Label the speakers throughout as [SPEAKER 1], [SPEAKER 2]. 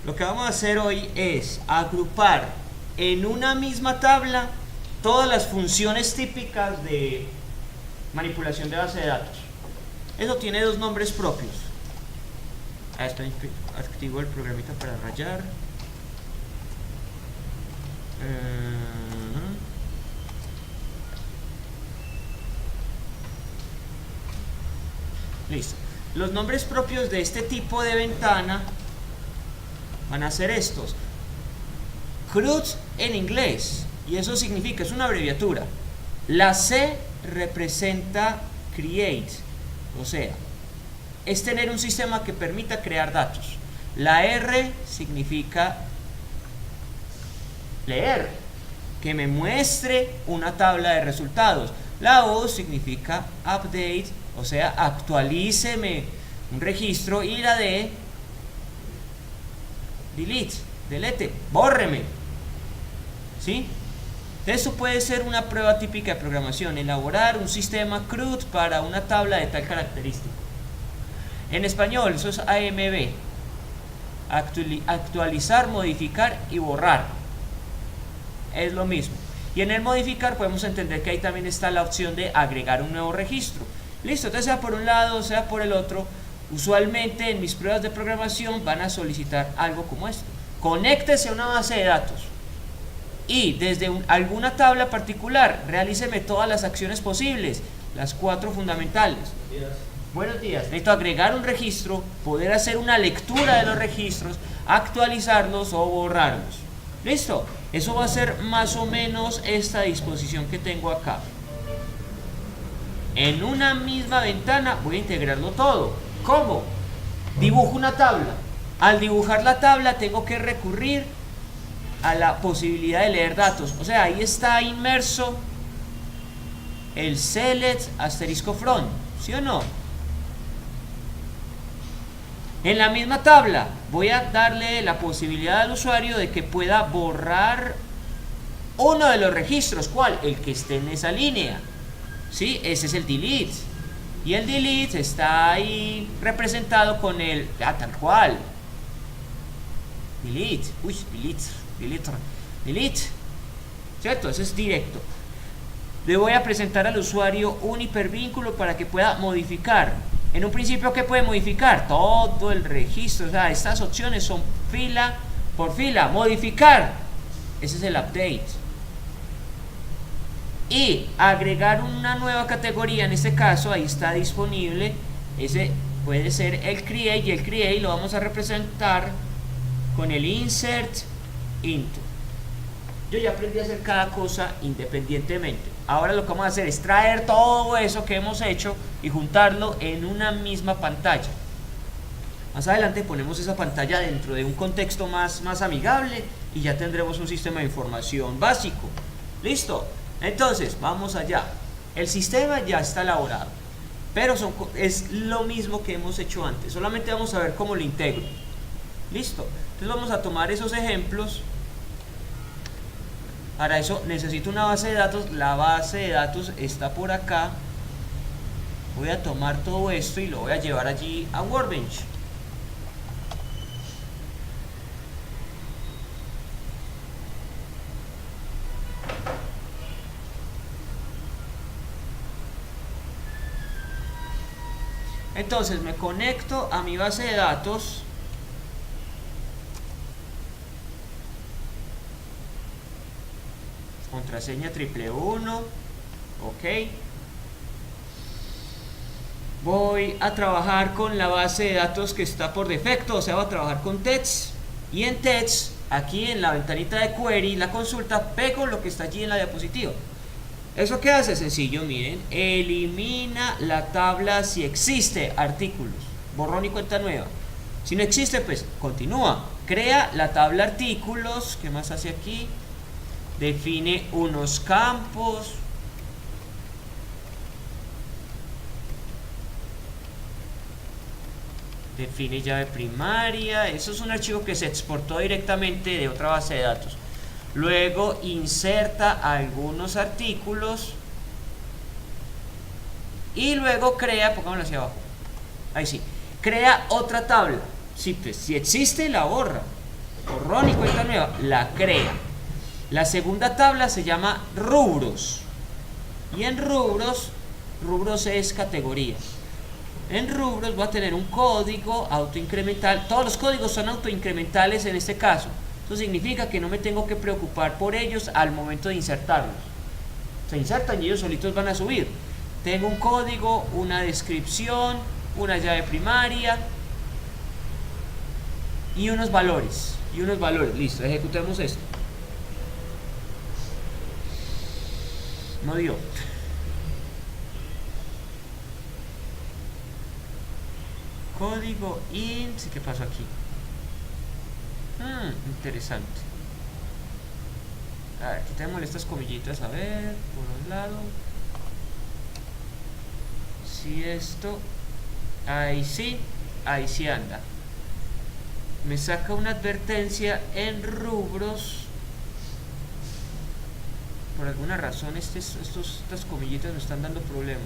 [SPEAKER 1] Lo que vamos a hacer hoy es agrupar en una misma tabla todas las funciones típicas de manipulación de base de datos. Eso tiene dos nombres propios. Esto activo el programita para rayar. Listo. Los nombres propios de este tipo de ventana van a ser estos. CRUD en inglés, y eso significa, es una abreviatura. La C representa create, o sea, es tener un sistema que permita crear datos. La R significa leer, que me muestre una tabla de resultados. La O significa update, o sea, actualíceme un registro. Y la D, delete, bórreme. ¿Sí? Esto puede ser una prueba típica de programación: elaborar un sistema CRUD para una tabla de tal característica. En español, eso es AMB: actualizar, modificar y borrar. Es lo mismo. Y en el modificar podemos entender que ahí también está la opción de agregar un nuevo registro. Listo, entonces sea por un lado, sea por el otro. Usualmente en mis pruebas de programación van a solicitar algo como esto: conéctese a una base de datos y desde alguna tabla particular realíceme todas las acciones posibles, las 4 fundamentales. Buenos días. Necesito agregar un registro, poder hacer una lectura de los registros, actualizarlos o borrarlos. Listo, eso va a ser más o menos esta disposición que tengo acá. En una misma ventana voy a integrarlo todo. ¿Cómo? Dibujo una tabla. Al dibujar la tabla tengo que recurrir a la posibilidad de leer datos. O sea, ahí está inmerso el select asterisco from, ¿sí o no? En la misma tabla voy a darle la posibilidad al usuario de que pueda borrar uno de los registros. ¿Cuál? El que esté en esa línea. ¿Sí? Ese es el delete. Y el delete está ahí representado con el tal cual. Delete. Uy, delete. ¿Cierto? Eso es directo. Le voy a presentar al usuario un hipervínculo para que pueda modificar. En un principio, ¿qué puede modificar? Todo el registro. O sea, estas opciones son fila por fila. Modificar. Ese es el update. Y agregar una nueva categoría. En este caso, ahí está disponible. Ese puede ser el create. Y el create lo vamos a representar con el insert into. Yo ya aprendí a hacer cada cosa independientemente. Ahora lo que vamos a hacer es traer todo eso que hemos hecho y juntarlo en una misma pantalla. Más adelante ponemos esa pantalla dentro de un contexto más amigable y ya tendremos un sistema de información básico. ¿Listo? Entonces, vamos allá. El sistema ya está elaborado, pero es lo mismo que hemos hecho antes. Solamente vamos a ver cómo lo integro. ¿Listo? Entonces vamos a tomar esos ejemplos. Para eso necesito una base de datos. La base de datos está por acá. Voy a tomar todo esto y lo voy a llevar allí a Workbench. Entonces me conecto a mi base de datos. Contraseña 111. Ok. Voy a trabajar con la base de datos que está por defecto, o sea, voy a trabajar con text. Y en text, aquí en la ventanita de query, la consulta, pego lo que está allí en la diapositiva. ¿Eso qué hace? Sencillo, miren. Elimina la tabla si existe artículos. Borrón y cuenta nueva. Si no existe, pues continúa. Crea la tabla artículos. ¿Qué más hace aquí? Define unos campos. Define llave primaria. Eso es un archivo que se exportó directamente de otra base de datos. Luego inserta algunos artículos. Y luego crea, pongámoslo hacia abajo. Ahí sí. Crea otra tabla. Sí, pues, si existe, la borra. borrón y cuenta nueva, la crea. La segunda tabla se llama rubros. Y en rubros es categoría. En rubros voy a tener un código autoincremental. Todos los códigos son autoincrementales en este caso. Eso significa que no me tengo que preocupar por ellos al momento de insertarlos. Se insertan y ellos solitos van a subir. Tengo un código, una descripción, una llave primaria y unos valores. Listo, ejecutemos esto. No dio. Código int. ¿Qué pasó aquí? Interesante. A ver, quitémosle estas comillitas. A ver, por un lado. Si esto. Ahí sí anda. Me saca una advertencia en rubros. Por alguna razón estas comillitas me están dando problemas.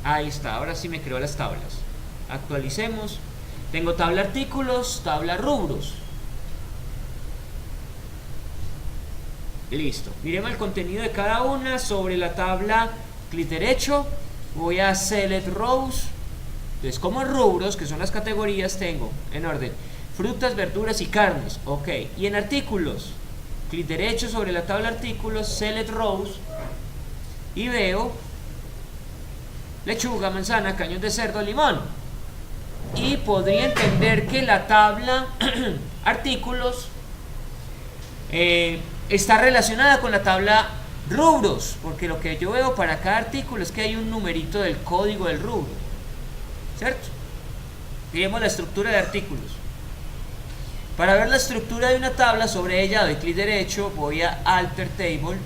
[SPEAKER 1] Ahí está, ahora sí me creó las tablas. Actualicemos. Tengo tabla artículos, tabla rubros. Listo. Miremos el contenido de cada una. Sobre la tabla clic derecho, voy a select rows. Entonces, como rubros, que son las categorías, tengo en orden frutas, verduras y carnes. Ok. Y en artículos, clic derecho sobre la tabla artículos, select rows. Y veo lechuga, manzana, cañón de cerdo, limón. Y podría entender que la tabla artículos está relacionada con la tabla rubros, porque lo que yo veo para cada artículo es que hay un numerito del código del rubro, ¿cierto? Miremos la estructura de artículos. Para ver la estructura de una tabla, sobre ella doy clic derecho, voy a Alter Table.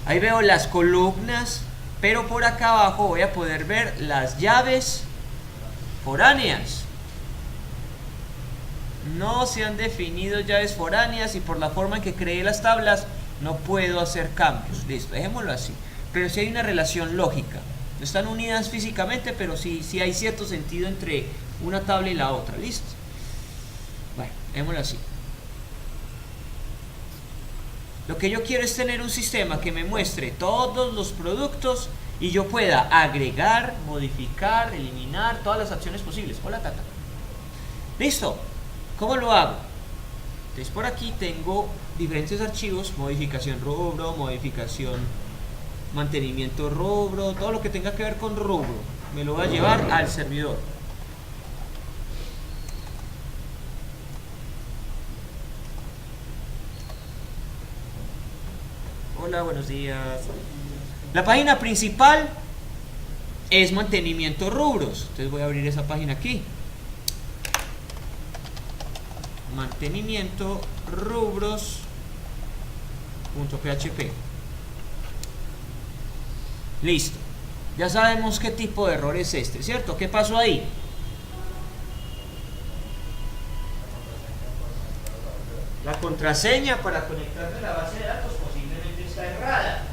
[SPEAKER 1] Ahí veo las columnas, pero por acá abajo voy a poder ver las llaves foráneas. No se han definido llaves foráneas y por la forma en que creé las tablas no puedo hacer cambios. Listo, dejémoslo así. Pero sí hay una relación lógica. No están unidas físicamente, pero sí hay cierto sentido entre una tabla y la otra. Listo. Bueno, dejémoslo así. Lo que yo quiero es tener un sistema que me muestre todos los productos y yo pueda agregar, modificar, eliminar todas las acciones posibles. Hola, Tata. Listo. ¿Cómo lo hago? Entonces por aquí tengo diferentes archivos, modificación rubro, modificación mantenimiento rubro, todo lo que tenga que ver con rubro, me lo voy a llevar al servidor. Hola, buenos días. La página principal es mantenimiento rubros, entonces voy a abrir esa página aquí. Mantenimiento rubros.php. Listo. Ya sabemos qué tipo de error es este, ¿cierto? ¿Qué pasó ahí? La contraseña para conectarme a la base de datos posiblemente está errada,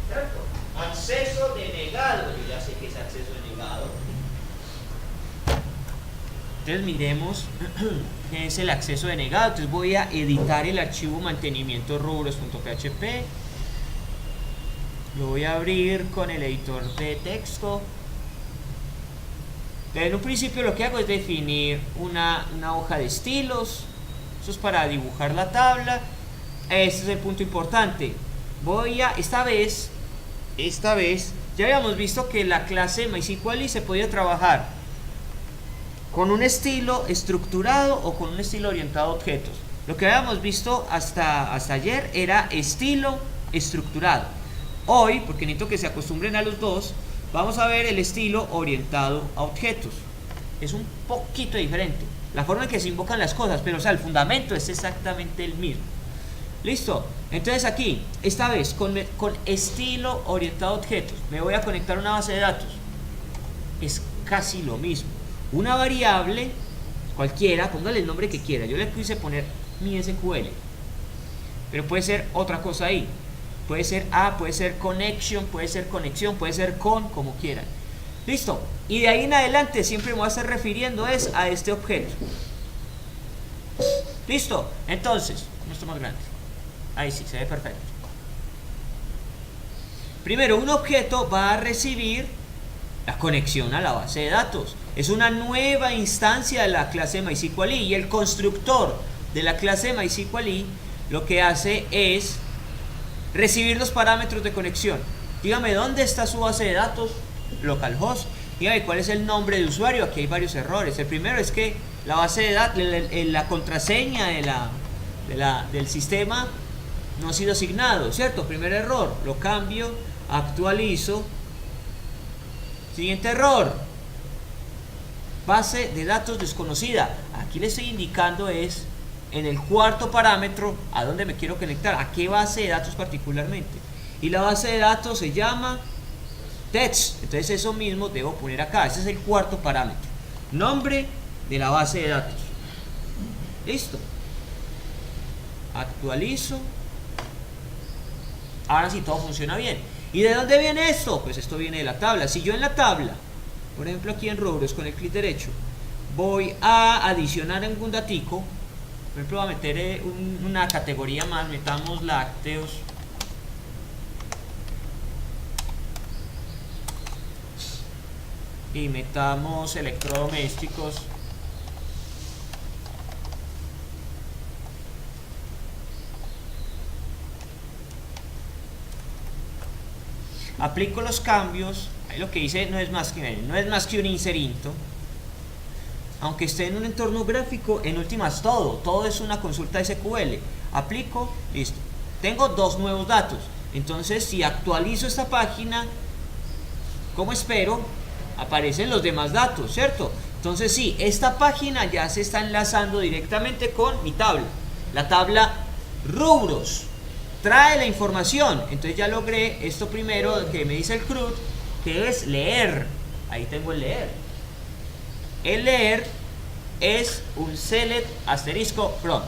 [SPEAKER 1] ¿cierto? Acceso denegado. Yo ya sé que es acceso denegado. Entonces miremos qué es el acceso denegado. Entonces voy a editar el archivo mantenimiento rubros.php. Lo voy a abrir con el editor de texto. Entonces, en un principio lo que hago es definir una hoja de estilos. Eso es para dibujar la tabla. Este es el punto importante. Esta vez ya habíamos visto que la clase MySQL se podía trabajar con un estilo estructurado o con un estilo orientado a objetos. Lo que habíamos visto hasta ayer era estilo estructurado. Hoy, porque necesito que se acostumbren a los dos, vamos a ver el estilo orientado a objetos. Es un poquito diferente la forma en que se invocan las cosas, pero o sea, el fundamento es exactamente el mismo. Listo. Entonces aquí, esta vez con estilo orientado a objetos, me voy a conectar a una base de datos. Es casi lo mismo. Una variable cualquiera, póngale el nombre que quiera. Yo le quise poner mi SQL, pero puede ser otra cosa ahí. Puede ser puede ser connection, puede ser conexión, puede ser con, como quieran. Listo. Y de ahí en adelante siempre me voy a estar refiriendo es a este objeto. Listo. Entonces, esto más grande. Ahí sí, se ve perfecto. Primero, un objeto va a recibir la conexión a la base de datos. Es una nueva instancia de la clase MySQL y el constructor de la clase MySQL lo que hace es recibir los parámetros de conexión. Dígame dónde está su base de datos, localhost. Dígame cuál es el nombre de usuario. Aquí hay varios errores. El primero es que la base de datos, la contraseña del sistema no ha sido asignado, ¿cierto? Primer error. Lo cambio, actualizo. Siguiente error. Base de datos desconocida. Aquí le estoy indicando es en el cuarto parámetro a dónde me quiero conectar, a qué base de datos particularmente. Y la base de datos se llama text. Entonces eso mismo debo poner acá. Ese es el cuarto parámetro. Nombre de la base de datos. Listo. Actualizo. Ahora sí todo funciona bien. ¿Y de dónde viene esto? Pues esto viene de la tabla. Si yo en la tabla, por ejemplo aquí en rubros con el clic derecho, voy a adicionar algún datico, por ejemplo voy a meter una categoría más, metamos lácteos. Y metamos electrodomésticos. Aplico los cambios. Ahí lo que hice no es más que un inserinto. Aunque esté en un entorno gráfico, en últimas todo es una consulta SQL. Aplico, listo. Tengo dos nuevos datos. Entonces si actualizo esta página, como espero, aparecen los demás datos, ¿cierto? Entonces sí, esta página ya se está enlazando directamente con mi tabla. La tabla rubros trae la información. Entonces ya logré esto primero que me dice el CRUD, que es leer. Ahí tengo el leer. El leer es un select asterisco from.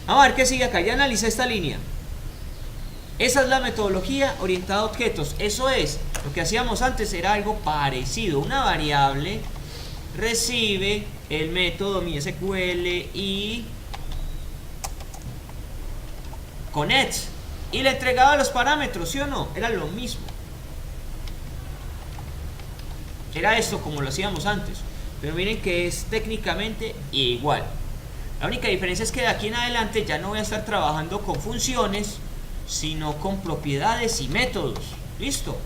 [SPEAKER 1] Vamos a ver qué sigue acá. Ya analicé esta línea. Esa es la metodología orientada a objetos. Eso es, lo que hacíamos antes era algo parecido. Una variable recibe el método MySQL y connect y le entregaba los parámetros, ¿sí o no? Era lo mismo. Era esto como lo hacíamos antes. Pero miren que es técnicamente igual. La única diferencia es que de aquí en adelante ya no voy a estar trabajando con funciones, sino con propiedades y métodos. ¿Listo?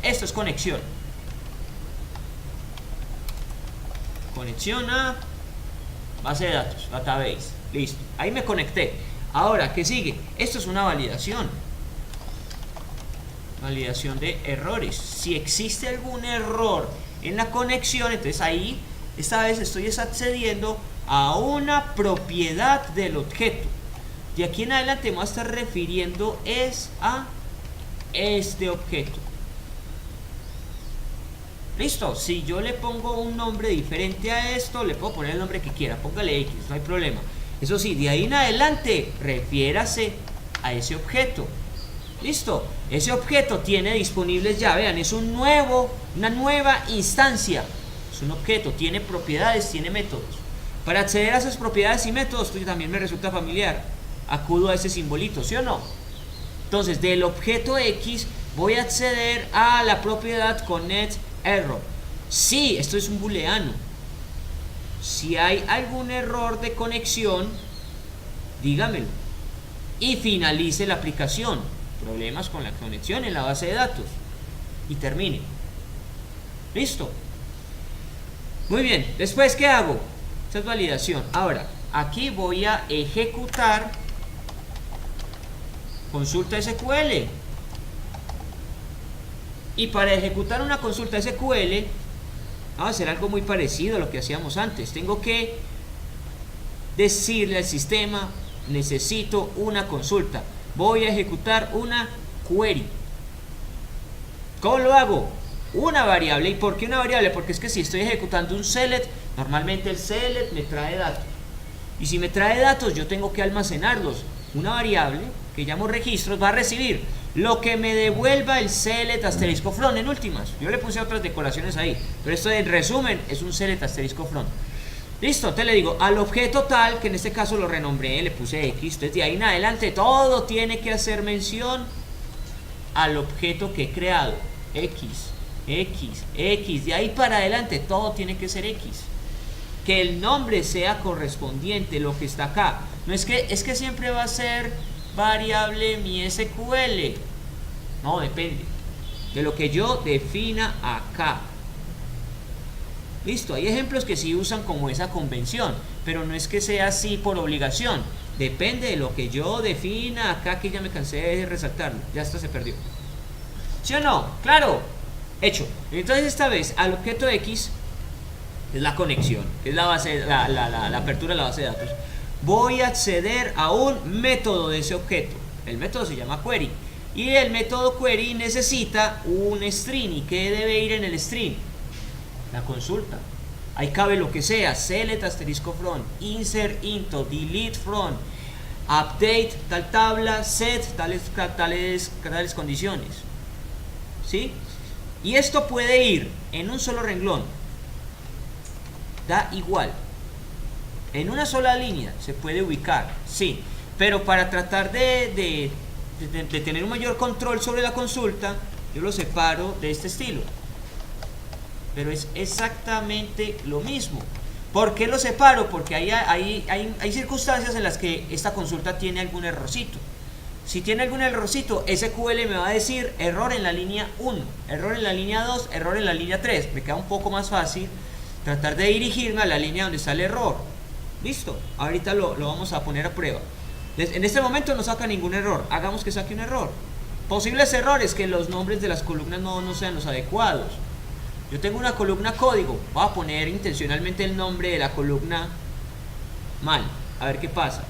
[SPEAKER 1] Esto es conexión. Conexión a base de datos, database. Listo. Ahí me conecté. Ahora, ¿qué sigue? Esto es una validación. Validación de errores. Si existe algún error en la conexión, entonces ahí, esta vez estoy accediendo a una propiedad del objeto. De aquí en adelante me voy a estar refiriendo es a este objeto. Listo, si yo le pongo un nombre diferente a esto, le puedo poner el nombre que quiera, póngale X, no hay problema. Eso sí, de ahí en adelante, refiérase a ese objeto. Listo, ese objeto tiene disponibles ya, vean, es una nueva instancia. Es un objeto, tiene propiedades, tiene métodos. Para acceder a esas propiedades y métodos, esto también me resulta familiar. Acudo a ese simbolito, ¿sí o no? Entonces, del objeto X voy a acceder a la propiedad connect error. Sí, esto es un booleano. Si hay algún error de conexión, dígamelo. Y finalice la aplicación. Problemas con la conexión en la base de datos. Y termine. Listo. Muy bien. Después, ¿qué hago? Esta es validación. Ahora, aquí voy a ejecutar consulta SQL. Y para ejecutar una consulta SQL, vamos a hacer algo muy parecido a lo que hacíamos antes. Tengo que decirle al sistema, necesito una consulta. Voy a ejecutar una query. ¿Cómo lo hago? Una variable. ¿Y por qué una variable? Porque es que si estoy ejecutando un select, normalmente el select me trae datos. Y si me trae datos, yo tengo que almacenarlos. Una variable que llamo registros va a recibir lo que me devuelva el select asterisco from en últimas. Yo le puse otras decoraciones ahí, pero esto en resumen es un select asterisco from. Listo, entonces le digo al objeto tal, que en este caso lo renombré, le puse X. Entonces de ahí en adelante todo tiene que hacer mención al objeto que he creado. X, X, X. De ahí para adelante todo tiene que ser X. Que el nombre sea correspondiente, lo que está acá. No es que siempre va a ser variable mi SQL. No, depende de lo que yo defina acá. Listo, hay ejemplos que sí usan como esa convención, pero no es que sea así por obligación. Depende de lo que yo defina acá, que ya me cansé de resaltarlo. Ya esto se perdió. ¿Sí o no? Claro. Hecho. Entonces esta vez al objeto X es la conexión, que es la base, la apertura de la base de datos. Voy a acceder a un método de ese objeto. El método se llama query. Y el método query necesita un string. ¿Y qué debe ir en el string? La consulta. Ahí cabe lo que sea: select asterisco from, insert into, delete from, update tal tabla, set tales condiciones. ¿Sí? Y esto puede ir en un solo renglón. Da igual. En una sola línea se puede ubicar, sí. Pero para tratar de tener un mayor control sobre la consulta, yo lo separo de este estilo. Pero es exactamente lo mismo. ¿Por qué lo separo? Porque hay circunstancias en las que esta consulta tiene algún errorcito. Si tiene algún errorcito, SQL me va a decir error en la línea 1, error en la línea 2, error en la línea 3. Me queda un poco más fácil tratar de dirigirme a la línea donde está el error. Listo, ahorita lo vamos a poner a prueba. En este momento no saca ningún error. Hagamos que saque un error. Posibles errores: que los nombres de las columnas no sean los adecuados. Yo tengo una columna código, voy a poner intencionalmente el nombre de la columna mal, a ver qué pasa.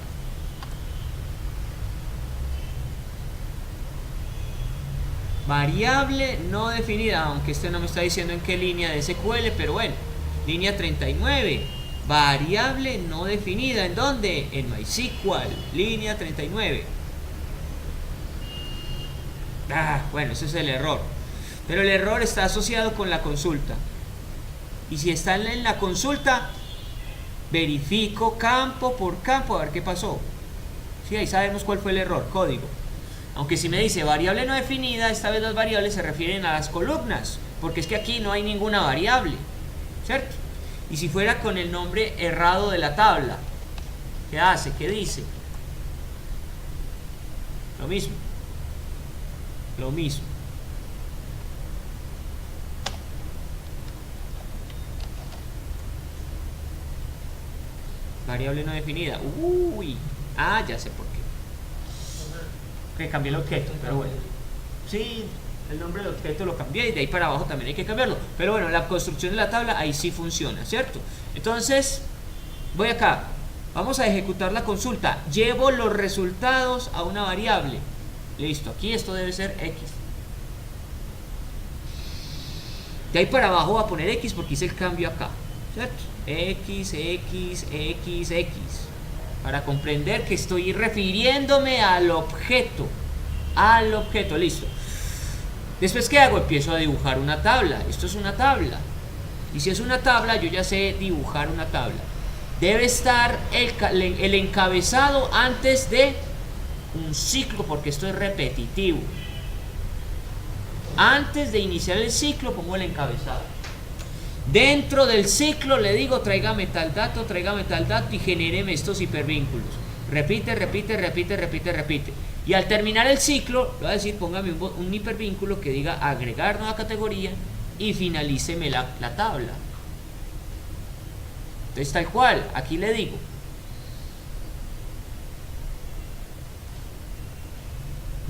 [SPEAKER 1] Variable no definida, aunque este no me está diciendo en qué línea de SQL, pero bueno, línea 39, variable no definida. ¿En dónde? En MySQL, línea 39. Bueno, ese es el error. Pero el error está asociado con la consulta. Y si está en la consulta, verifico campo por campo a ver qué pasó. Sí, ahí sabemos cuál fue el error, código. Aunque si me dice variable no definida, esta vez las variables se refieren a las columnas, porque es que aquí no hay ninguna variable, ¿cierto? Y si fuera con el nombre errado de la tabla, ¿qué hace? ¿Qué dice? Lo mismo. Lo mismo. Variable no definida. Uy. Ya sé por qué. Que cambié el objeto, pero bueno. Sí, el nombre del objeto lo cambié y de ahí para abajo también hay que cambiarlo. Pero bueno, la construcción de la tabla ahí sí funciona, ¿cierto? Entonces, voy acá. Vamos a ejecutar la consulta. Llevo los resultados a una variable. Listo, aquí esto debe ser X. De ahí para abajo voy a poner X porque hice el cambio acá, ¿cierto? X, X, X, X. Para comprender que estoy refiriéndome al objeto. Al objeto, listo. Después, ¿qué hago? Empiezo a dibujar una tabla. Esto es una tabla. Y si es una tabla, yo ya sé dibujar una tabla. Debe estar el encabezado antes de un ciclo, porque esto es repetitivo. Antes de iniciar el ciclo pongo el encabezado. Dentro del ciclo le digo tráigame tal dato y genéreme estos hipervínculos. Repite, repite, repite, repite, repite. Y al terminar el ciclo le voy a decir póngame un hipervínculo que diga agregar nueva categoría y finalíceme la tabla. Entonces tal cual, aquí le digo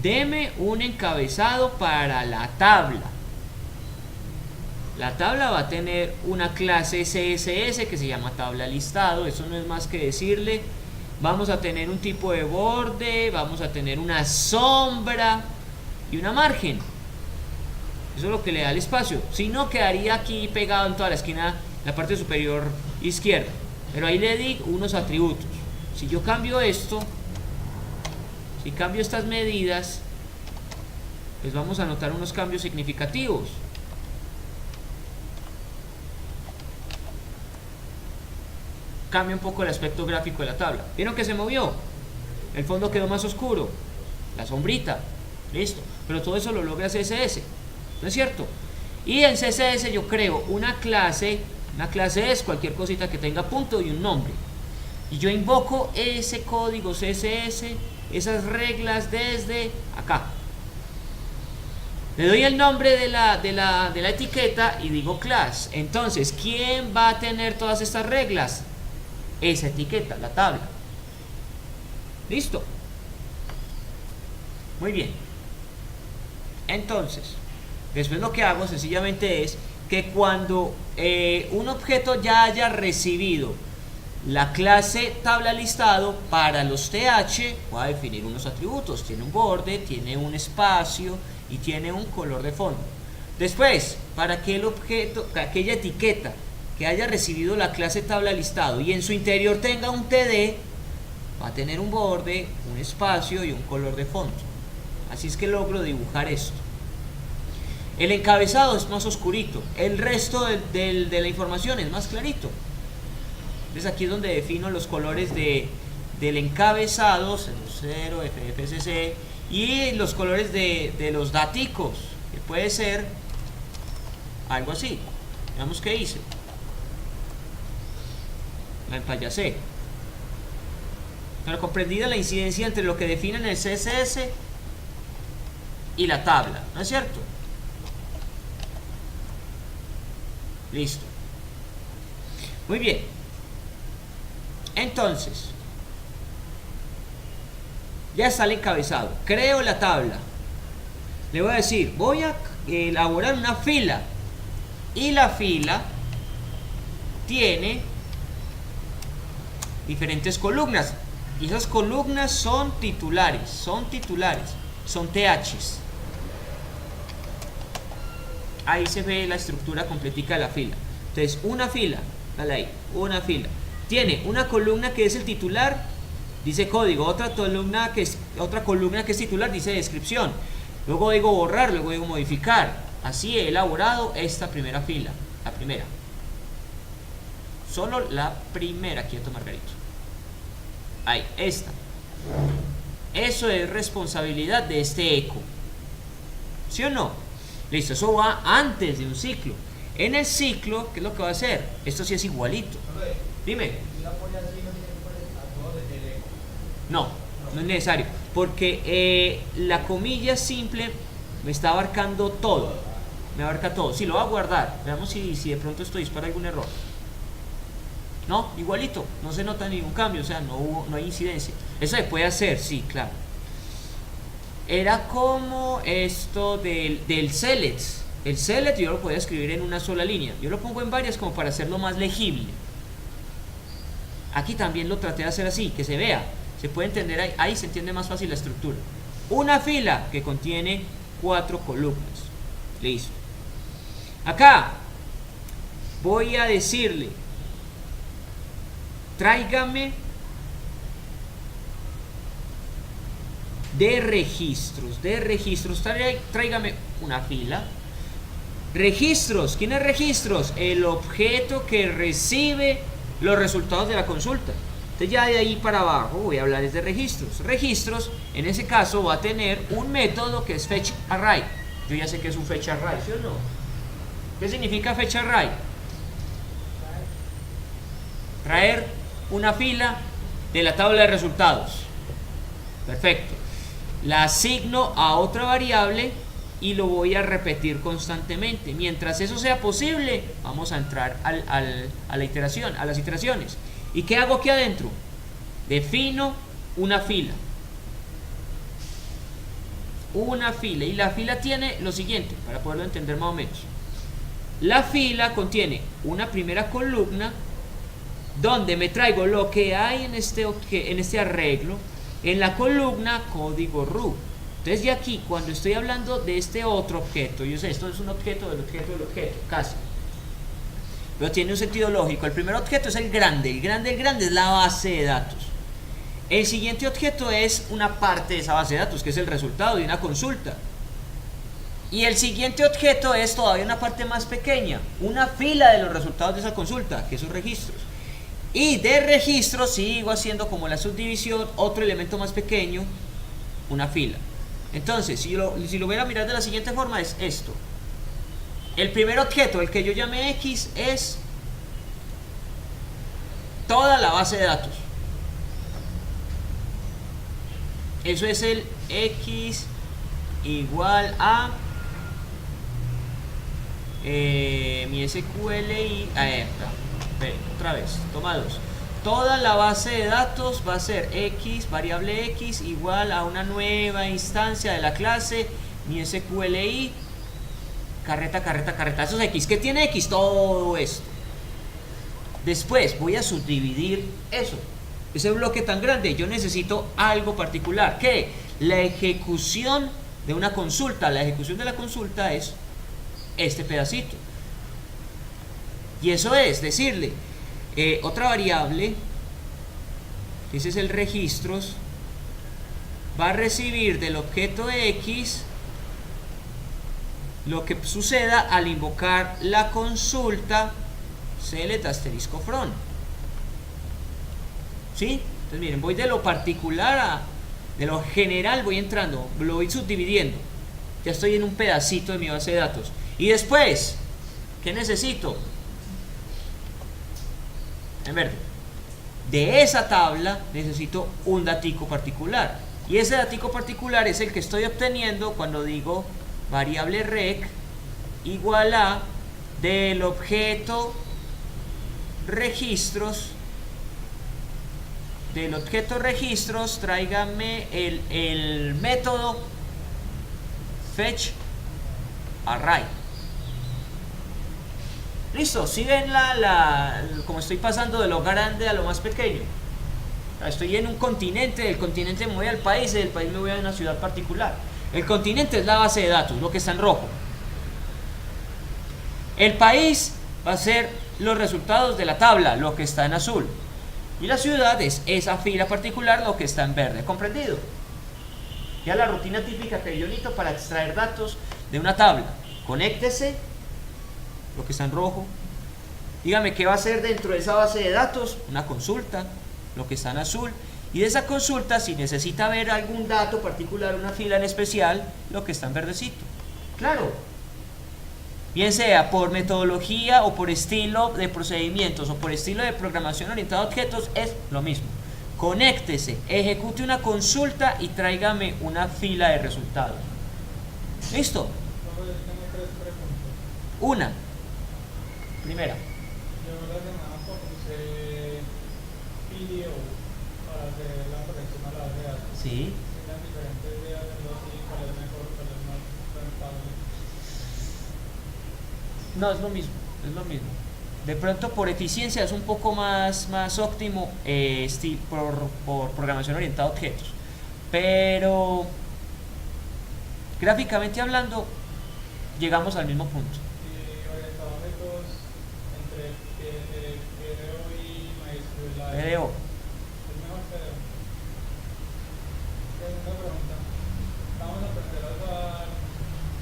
[SPEAKER 1] deme un encabezado para la tabla. La tabla va a tener una clase CSS que se llama tabla listado. Eso no es más que decirle vamos a tener un tipo de borde, vamos a tener una sombra y una margen. Eso es lo que le da el espacio. Si no, quedaría aquí pegado en toda la esquina, la parte superior izquierda. Pero ahí le di unos atributos. Si yo cambio esto, si cambio estas medidas, pues vamos a notar unos cambios significativos. Cambia un poco el aspecto gráfico de la tabla. ¿Vieron que se movió? El fondo quedó más oscuro, la sombrita, listo. Pero todo eso lo logra CSS, ¿no es cierto? Y en CSS yo creo una clase es cualquier cosita que tenga punto y un nombre. Y yo invoco ese código CSS, esas reglas desde acá. Le doy el nombre de la etiqueta y digo class. Entonces, ¿quién va a tener todas estas reglas? Esa etiqueta, la tabla. ¿Listo? Muy bien. Entonces, después lo que hago sencillamente es que cuando un objeto ya haya recibido la clase tabla listado, para los TH voy a definir unos atributos. Tiene un borde, tiene un espacio y tiene un color de fondo. Después, para aquel objeto, aquella etiqueta que haya recibido la clase tabla listado y en su interior tenga un TD, va a tener un borde, un espacio y un color de fondo. Así es que logro dibujar esto. El encabezado es más oscurito, el resto de la información es más clarito. Entonces aquí es donde defino los colores del encabezado, 00, FFCC, y los colores de los daticos, que puede ser algo así. Veamos qué hice. La empayasé. Pero comprendida la incidencia entre lo que definen el CSS y la tabla, ¿no es cierto? Listo. Muy bien. Entonces, ya está el encabezado. Creo la tabla. Le voy a decir, voy a elaborar una fila. Y la fila tiene diferentes columnas. Y esas columnas son titulares, son THs. Ahí se ve la estructura completica de la fila. Entonces, una fila, dale ahí, una fila. Tiene una columna que es el titular, dice código, otra columna que es titular, dice descripción. Luego digo borrar, luego digo modificar. Así he elaborado esta primera fila, la primera. Solo la primera, quieto Margarito. Ahí, esta. Eso es responsabilidad de este eco. ¿Sí o no? Listo, eso va antes de un ciclo. En el ciclo, ¿qué es lo que va a hacer? Esto sí es igualito. Dime. No, no es necesario. Porque la comilla simple me está abarcando todo. Me abarca todo. Si lo va a guardar, veamos si de pronto esto dispara algún error. No, igualito, no se nota ningún cambio, o sea, no hay incidencia. Eso se puede hacer, sí, claro. Era como esto del select. El select yo lo podía escribir en una sola línea. Yo lo pongo en varias como para hacerlo más legible. Aquí también lo traté de hacer así, que se vea. Se puede entender ahí se entiende más fácil la estructura. Una fila que contiene 4 columnas. Listo. Acá voy a decirle, tráigame de registros, tráigame una fila. Registros, ¿quién es registros? El objeto que recibe los resultados de la consulta. Entonces ya de ahí para abajo voy a hablar de registros. Registros, en ese caso, va a tener un método que es fetchArray. Yo ya sé que es un fetchArray, ¿sí o no? ¿Qué significa fetchArray? Traer una fila de la tabla de resultados. Perfecto. La asigno a otra variable y lo voy a repetir constantemente. Mientras eso sea posible, vamos a entrar a la iteración, a las iteraciones. ¿Y qué hago aquí adentro? Defino una fila. Una fila. Y la fila tiene lo siguiente, para poderlo entender más o menos. La fila contiene una primera columna donde me traigo lo que hay en este arreglo, en la columna código root. Entonces ya aquí, cuando estoy hablando de este otro objeto, yo sé, esto es un objeto del objeto del objeto, casi. Pero tiene un sentido lógico. El primer objeto es el grande es la base de datos. El siguiente objeto es una parte de esa base de datos, que es el resultado de una consulta. Y el siguiente objeto es todavía una parte más pequeña, una fila de los resultados de esa consulta, que son registros. Y de registros sigo haciendo como la subdivisión, otro elemento más pequeño, una fila. Entonces, si lo voy a mirar de la siguiente forma, es esto. El primer objeto, el que yo llame X, es toda la base de datos. Eso es el X igual a mi SQLi. Otra vez, toma 2. Toda la base de datos va a ser X, variable X, igual a una nueva instancia de la clase mi SQLi, carreta. Eso es X. ¿Qué tiene X? Todo esto. Después voy a subdividir eso. Ese bloque tan grande, yo necesito algo particular. ¿Qué? La ejecución de una consulta. La ejecución de la consulta es este pedacito. Y eso es decirle, otra variable, que ese es el registros, va a recibir del objeto X lo que suceda al invocar la consulta select asterisco from. ¿Sí? Entonces miren, voy de lo particular de lo general, voy entrando, lo voy subdividiendo. Ya estoy en un pedacito de mi base de datos. Y después, ¿qué necesito? En verde. De esa tabla necesito un datico particular. Y ese datico particular es el que estoy obteniendo cuando digo variable rec igual a del objeto registros. Del objeto registros, tráigame el método fetch array. Listo, si ven como estoy pasando de lo grande a lo más pequeño. Estoy en un continente, del continente me voy al país, del país me voy a una ciudad particular. El continente es la base de datos, lo que está en rojo. El país va a ser los resultados de la tabla, lo que está en azul. Y la ciudad es esa fila particular, lo que está en verde. ¿Comprendido? Ya la rutina típica que yo necesito para extraer datos de una tabla. Conéctese, lo que está en rojo. Dígame qué va a hacer dentro de esa base de datos. Una consulta, lo que está en azul. Y de esa consulta, si necesita ver algún dato particular, una fila en especial, lo que está en verdecito. Claro. Bien sea por metodología o por estilo de procedimientos o por estilo de programación orientada a objetos, es lo mismo. Conéctese, ejecute una consulta y tráigame una fila de resultados. ¿Listo? Una. Primera.
[SPEAKER 2] Yo la semana puse video para hacer la conexión a la base de datos.
[SPEAKER 1] Sí.
[SPEAKER 2] Las diferentes vías de los y cuál es mejor, cuál es más rentable.
[SPEAKER 1] No, es lo mismo, es lo mismo. De pronto por eficiencia es un poco más óptimo por programación orientada a objetos. Pero gráficamente hablando, llegamos al mismo punto.
[SPEAKER 2] Y orientado a objetos entre PDO y MySQL.
[SPEAKER 1] PDO.
[SPEAKER 2] ¿Es mejor PDO? Segunda pregunta. Vamos a aprender a usar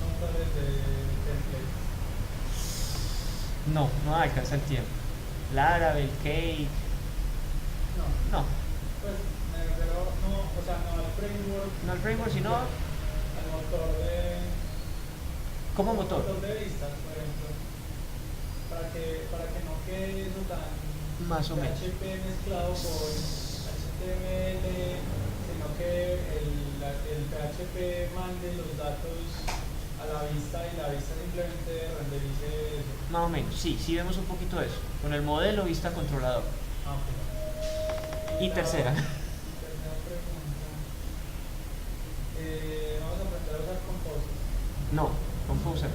[SPEAKER 2] motores de templates.
[SPEAKER 1] No alcanza el tiempo. Laravel, Cake. No.
[SPEAKER 2] Pues me refiero, o sea, no al framework.
[SPEAKER 1] No al framework, sino
[SPEAKER 2] al motor de.
[SPEAKER 1] como motor.
[SPEAKER 2] Motor de vistas, por ejemplo. Para que no quede eso tan.
[SPEAKER 1] Más o menos.
[SPEAKER 2] PHP mezclado con HTML, sino que el PHP mande los datos a la vista y la vista simplemente renderice eso.
[SPEAKER 1] Más o menos, sí vemos un poquito de eso. Con el modelo vista controlador.
[SPEAKER 2] Okay.
[SPEAKER 1] Y tercera.
[SPEAKER 2] Tercera pregunta. Vamos a aprender a usar Composer.
[SPEAKER 1] No, Composer.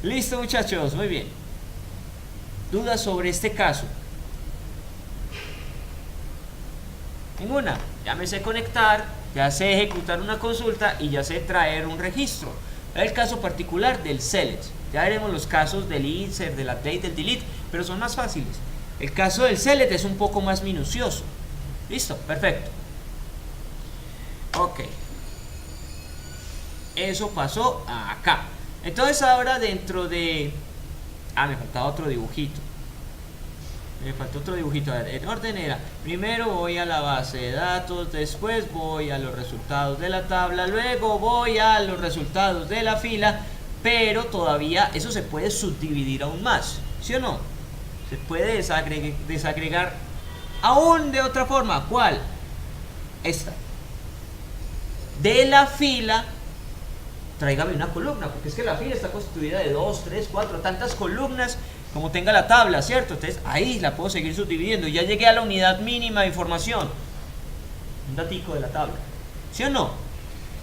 [SPEAKER 1] Listo, muchachos, muy bien. ¿Dudas sobre este caso? Ninguna. Ya me sé conectar, ya sé ejecutar una consulta y ya sé traer un registro. El caso particular del select. Ya veremos los casos del insert, del update, del delete, pero son más fáciles. El caso del select es un poco más minucioso. Listo, perfecto. Ok. eso pasó acá. Entonces ahora dentro de... me faltaba otro dibujito. Me faltó otro dibujito. A ver, el orden era: primero voy a la base de datos, después voy a los resultados de la tabla, luego voy a los resultados de la fila, pero todavía eso se puede subdividir aún más, ¿sí o no? Se puede desagregar aún de otra forma. ¿Cuál? Esta. De la fila, tráigame una columna, porque es que la fila está constituida de 2, 3, 4, tantas columnas como tenga la tabla, ¿cierto? Entonces ahí la puedo seguir subdividiendo. Ya llegué a la unidad mínima de información. Un datico de la tabla, ¿sí o no?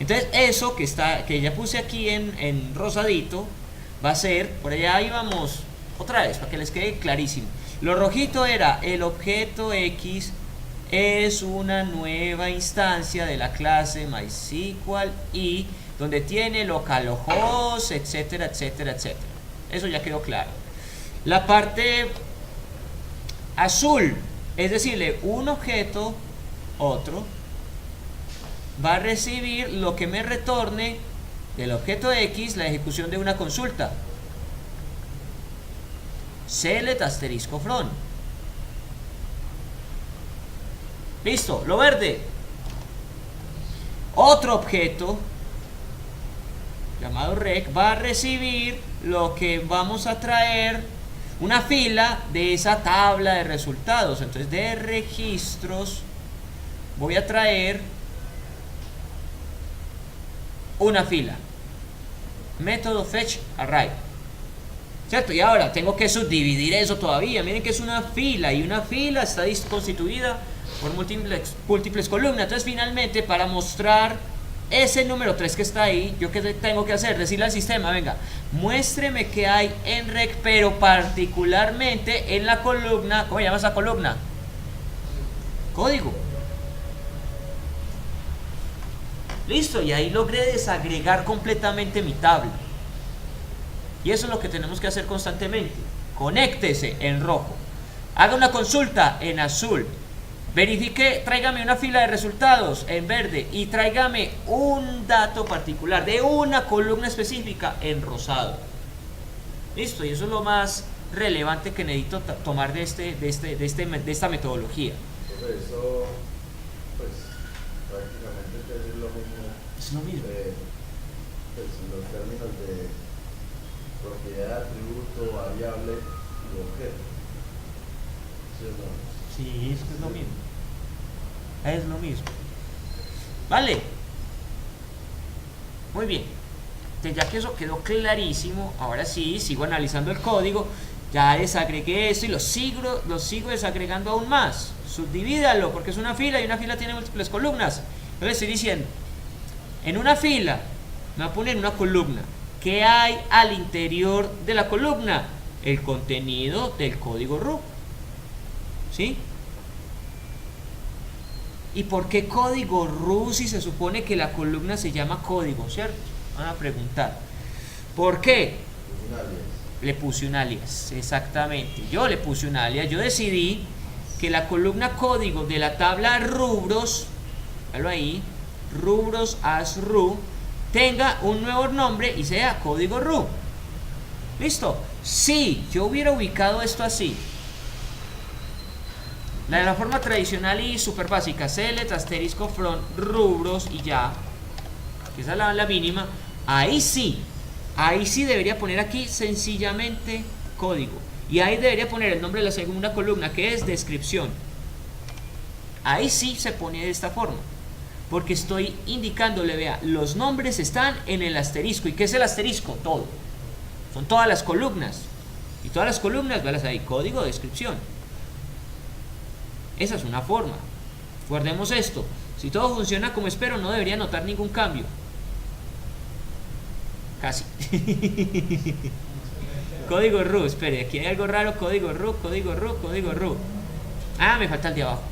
[SPEAKER 1] Entonces eso que ya puse aquí en rosadito va a ser, por allá íbamos otra vez para que les quede clarísimo. Lo rojito era: el objeto X es una nueva instancia de la clase MySQL y donde tiene localhost, etcétera, etcétera, etcétera. Eso ya quedó claro. La parte azul, es decirle, un objeto, otro, va a recibir lo que me retorne del objeto X la ejecución de una consulta. Select asterisco from. Listo, lo verde. Otro objeto llamado rec va a recibir lo que vamos a traer, una fila de esa tabla de resultados. Entonces de registros voy a traer una fila. Método fetch array, ¿cierto? Y ahora tengo que subdividir eso todavía. Miren que es una fila, y una fila está constituida por múltiples columnas. Entonces finalmente, para mostrar ese número 3 que está ahí, ¿yo qué tengo que hacer? Decirle al sistema: venga, muéstreme qué hay en rec, pero particularmente en la columna. ¿Cómo se llama esa columna? Código. Listo, y ahí logré desagregar completamente mi tabla. Y eso es lo que tenemos que hacer constantemente. Conéctese en rojo, haga una consulta en azul, verifique, tráigame una fila de resultados en verde y tráigame un dato particular de una columna específica en rosado. Listo, y eso es lo más relevante que necesito tomar de esta metodología.
[SPEAKER 3] Por eso, pues, prácticamente es lo mismo.
[SPEAKER 1] Es lo mismo.
[SPEAKER 3] Pues, los términos de propiedad, atributo, variable y objeto. ¿Sí o no?
[SPEAKER 1] Sí, es que es lo mismo. Es lo mismo. Vale. Muy bien. Entonces, ya que eso quedó clarísimo, ahora sí, sigo analizando el código. Ya desagregué esto y lo sigo desagregando aún más. Subdivídalo, porque es una fila y una fila tiene múltiples columnas. Entonces estoy diciendo, en una fila me voy a poner una columna. ¿Qué hay al interior de la columna? El contenido del código root. ¿Sí? ¿Y por qué código root si se supone que la columna se llama código, cierto? Van a preguntar. ¿Por qué?
[SPEAKER 3] Un alias.
[SPEAKER 1] Le puse un alias, exactamente. Yo le puse un alias. Yo decidí que la columna código de la tabla rubros, véalo ahí, rubros as root, tenga un nuevo nombre y sea código root. ¿Listo? Si yo hubiera ubicado esto así, la forma tradicional y súper básica, select asterisco from rubros y ya, que esa es la mínima, ahí sí debería poner aquí sencillamente código. Y ahí debería poner el nombre de la segunda columna, que es descripción. Ahí sí se pone de esta forma, porque estoy indicándole, vea, los nombres están en el asterisco. ¿Y qué es el asterisco? Todo. Son todas las columnas. Y todas las columnas, velas ahí, código, descripción. Esa es una forma. Guardemos esto. Si todo funciona como espero, no debería notar ningún cambio. Casi. Código root, espere, aquí hay algo raro. Código root, código root, código root. Ah, me falta el de abajo.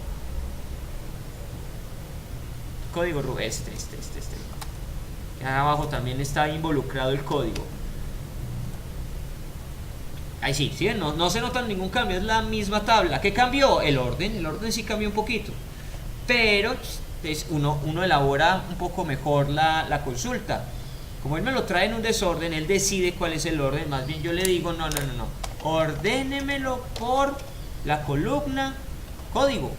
[SPEAKER 1] Código root, este. Acá abajo también está involucrado el código. Ahí sí, ¿sí? No se nota ningún cambio, es la misma tabla. ¿Qué cambió? El orden sí cambió un poquito. Pero uno elabora un poco mejor la consulta. Como él me lo trae en un desorden, él decide cuál es el orden. Más bien yo le digo, no, ordénemelo por la columna código.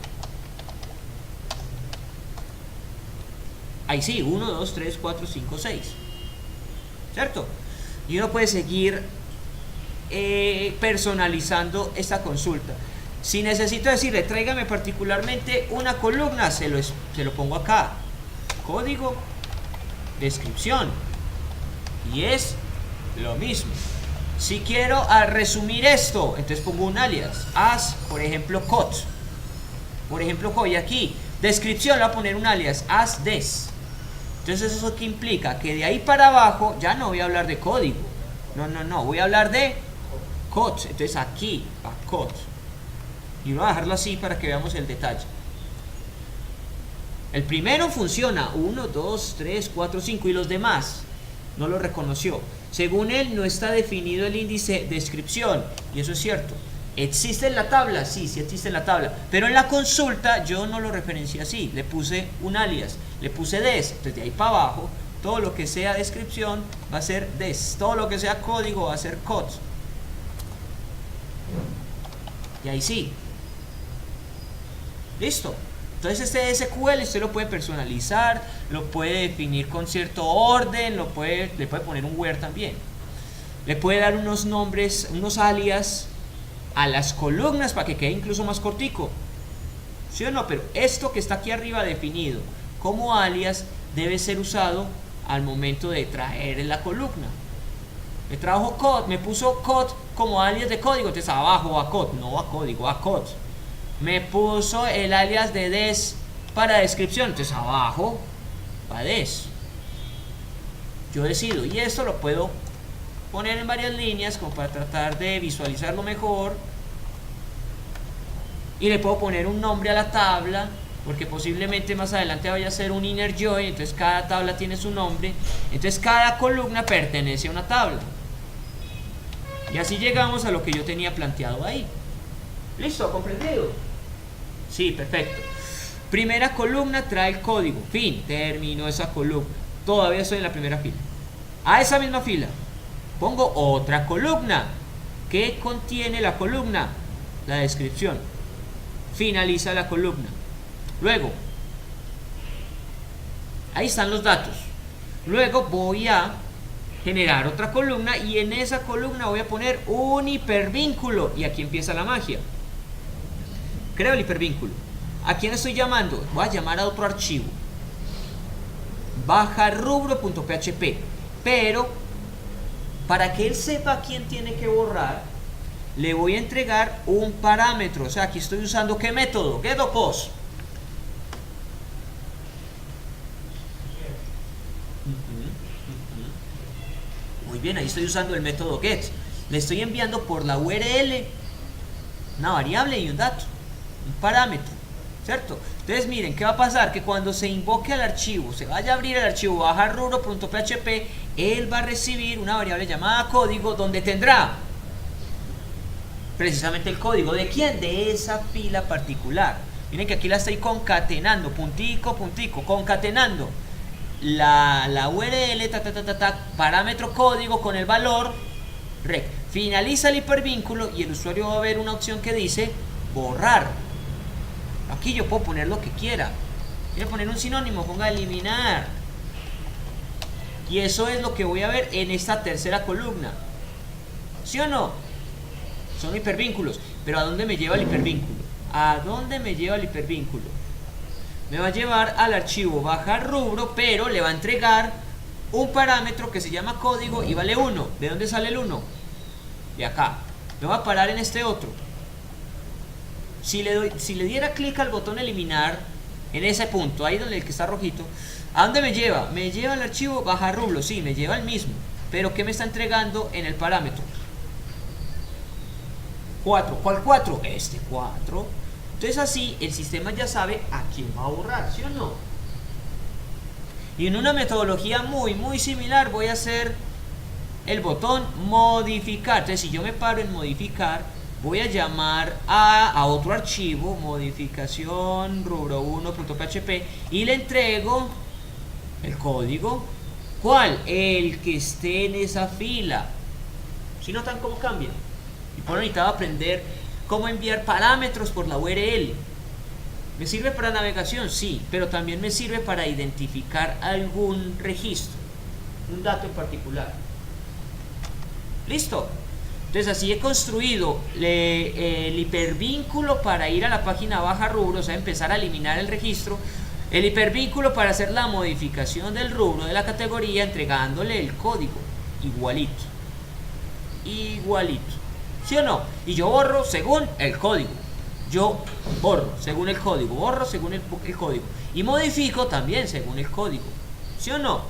[SPEAKER 1] Ahí sí, 1, 2, 3, 4, 5, 6. ¿Cierto? Y uno puede seguir personalizando esta consulta. Si necesito decirle, tráigame particularmente una columna, se lo pongo acá. Código, descripción. Y es lo mismo. Si quiero resumir esto, entonces pongo un alias. As, por ejemplo, cot. Por ejemplo, voy aquí. Descripción, le voy a poner un alias. As des. Entonces, ¿eso qué implica? Que de ahí para abajo ya no voy a hablar de código. No. Voy a hablar de cot. Entonces, aquí va cot. Y voy a dejarlo así para que veamos el detalle. El primero funciona. 1, 2, 3, 4, 5. Y los demás no lo reconoció. Según él, no está definido el índice de descripción. Y eso es cierto. ¿Existe en la tabla? Sí existe en la tabla. Pero en la consulta yo no lo referencié así. Le puse un alias. Le puse des. Entonces de ahí para abajo, todo lo que sea descripción va a ser des. Todo lo que sea código va a ser cot. Y ahí sí. Listo. Entonces este SQL usted lo puede personalizar, lo puede definir con cierto orden, le puede poner un where también. Le puede dar unos nombres, unos alias a las columnas para que quede incluso más cortico. ¿Sí o no? Pero esto que está aquí arriba definido como alias debe ser usado al momento de traer la columna. Me trajo code, me puso code como alias de código, entonces abajo va code, no va código, va code. Me puso el alias de des para descripción, entonces abajo va des. Yo decido, y esto lo puedo poner en varias líneas como para tratar de visualizarlo mejor. Y le puedo poner un nombre a la tabla, porque posiblemente más adelante vaya a ser un inner join, entonces cada tabla tiene su nombre, entonces cada columna pertenece a una tabla. Y así llegamos a lo que yo tenía planteado ahí. ¿Listo? ¿Comprendido? Sí, perfecto. Primera columna trae el código. Fin, terminó esa columna. Todavía estoy en la primera fila. A esa misma fila pongo otra columna. ¿Qué contiene la columna? La descripción. Finaliza la columna. Luego, ahí están los datos. Luego voy a generar otra columna y en esa columna voy a poner un hipervínculo. Y aquí empieza la magia. Creo el hipervínculo. ¿A quién estoy llamando? Voy a llamar a otro archivo. Bajarrubro.php. Pero para que él sepa a quién tiene que borrar, le voy a entregar un parámetro. O sea, aquí estoy usando ¿qué método? GetOPOS. Muy bien, ahí estoy usando el método get. Le estoy enviando por la URL una variable y un dato, un parámetro, ¿cierto? Entonces miren, ¿qué va a pasar? Que cuando se invoque al archivo, se vaya a abrir el archivo bajarrubro.php, él va a recibir una variable llamada código donde tendrá precisamente el código. ¿De quién? De esa fila particular. Miren que aquí la estoy concatenando, puntico, concatenando la URL, parámetro código con el valor rec. Finaliza el hipervínculo y el usuario va a ver una opción que dice borrar. Aquí yo puedo poner lo que quiera. Quiero poner un sinónimo, ponga eliminar. Y eso es lo que voy a ver en esta tercera columna. ¿Sí o no? Son hipervínculos. Pero ¿a dónde me lleva el hipervínculo? ¿A dónde me lleva el hipervínculo? Me va a llevar al archivo bajar rubro, pero le va a entregar un parámetro que se llama código y vale 1. ¿De dónde sale el 1? De acá. Me voy a parar en este otro. Si le diera clic al botón eliminar en ese punto, ahí donde el que está rojito, ¿a dónde me lleva? Me lleva al archivo bajar rubro, sí, me lleva al mismo. Pero ¿qué me está entregando en el parámetro? 4. ¿Cuál 4? Este 4. Entonces así el sistema ya sabe a quién va a borrar, ¿sí o no? Y en una metodología muy similar voy a hacer el botón modificar. Entonces si yo me paro en modificar, voy a llamar a otro archivo, modificación rubro1.php, y le entrego el código ¿Cuál? El que esté en esa fila. ¿Sí notan cómo cambia? Y por ahorita va a aprender cómo enviar parámetros por la URL. ¿Me sirve para navegación? Sí, pero también me sirve para identificar algún registro, un dato en particular. ¿Listo? Entonces así he construido el hipervínculo para ir a la página baja rubro, o sea, empezar a eliminar el registro. El hipervínculo para hacer la modificación del rubro de la categoría entregándole el código igualito. Igualito. ¿Sí o no? Y yo borro según el código. Yo borro según el código. Borro según el código. Y modifico también según el código. ¿Sí o no?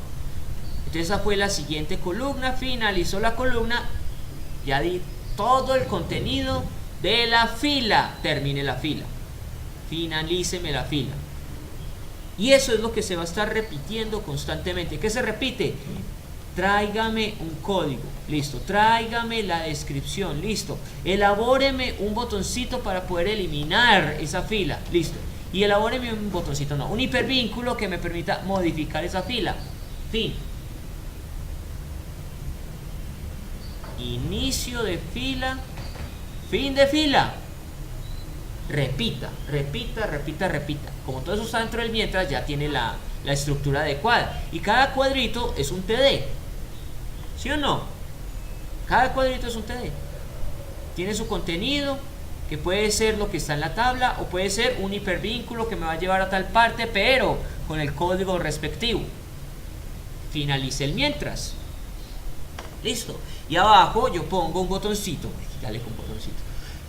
[SPEAKER 1] Entonces esa fue la siguiente columna. Finalizó la columna. Ya di todo el contenido de la fila. Termine la fila. Finalíceme la fila. Y eso es lo que se va a estar repitiendo constantemente. ¿Qué se repite? Tráigame un código, listo. Tráigame la descripción, listo. Elabóreme un botoncito para poder eliminar esa fila, listo. Y elabóreme un botoncito, no, un hipervínculo que me permita modificar esa fila. Fin. Inicio de fila, fin de fila. Repita, repita, repita, repita. Como todo eso está dentro del mientras, ya tiene la estructura adecuada. Y cada cuadrito es un TD. ¿Sí o no? Cada cuadrito es un TD. Tiene su contenido, que puede ser lo que está en la tabla, o puede ser un hipervínculo que me va a llevar a tal parte, pero con el código respectivo. Finalice el mientras. Listo. Y abajo yo pongo un botoncito. Dale con botoncito.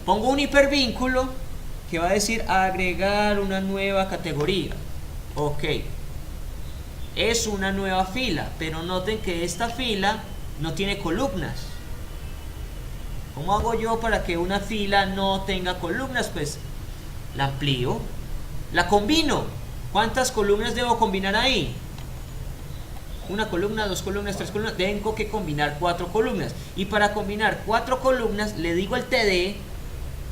[SPEAKER 1] Pongo un hipervínculo que va a decir agregar una nueva categoría. Ok. Es una nueva fila, pero noten que esta fila no tiene columnas. ¿Cómo hago yo para que una fila no tenga columnas? Pues la amplío, la combino. ¿Cuántas columnas debo combinar ahí? Una columna, dos columnas, tres columnas. Tengo que combinar 4 columnas. Y para combinar 4 columnas le digo al TD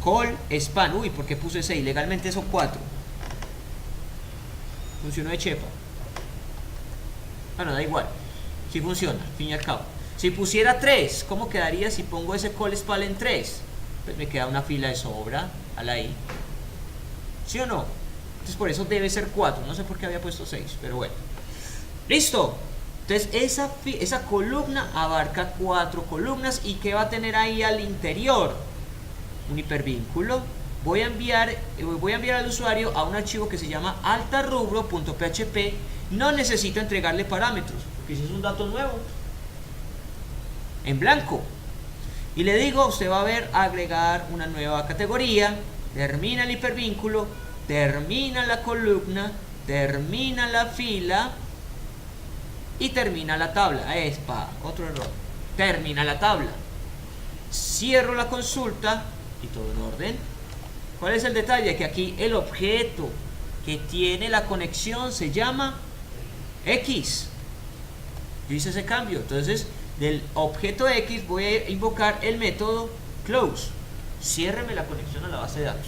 [SPEAKER 1] call span. Uy, ¿por qué puse 6? Legalmente son 4. Funcionó de chepa. Bueno, da igual. Sí funciona, al fin y al cabo. Si pusiera 3, ¿cómo quedaría si pongo ese call span en 3? Pues me queda una fila de sobra a la I. ¿Sí o no? Entonces por eso debe ser 4. No sé por qué había puesto 6, pero bueno. ¡Listo! Entonces esa columna abarca 4 columnas. ¿Y qué va a tener ahí al interior? Un hipervínculo. Voy a enviar al usuario a un archivo que se llama altarrubro.php. No necesito entregarle parámetros, porque si es un dato nuevo, en blanco. Y le digo, usted va a ver agregar una nueva categoría. Termina el hipervínculo, termina la columna, termina la fila y termina la tabla. Otro error. Termina la tabla. Cierro la consulta y todo en orden. ¿Cuál es el detalle? Que aquí el objeto que tiene la conexión se llama X. Yo hice ese cambio. Entonces, del objeto X voy a invocar el método close. Ciérreme la conexión a la base de datos.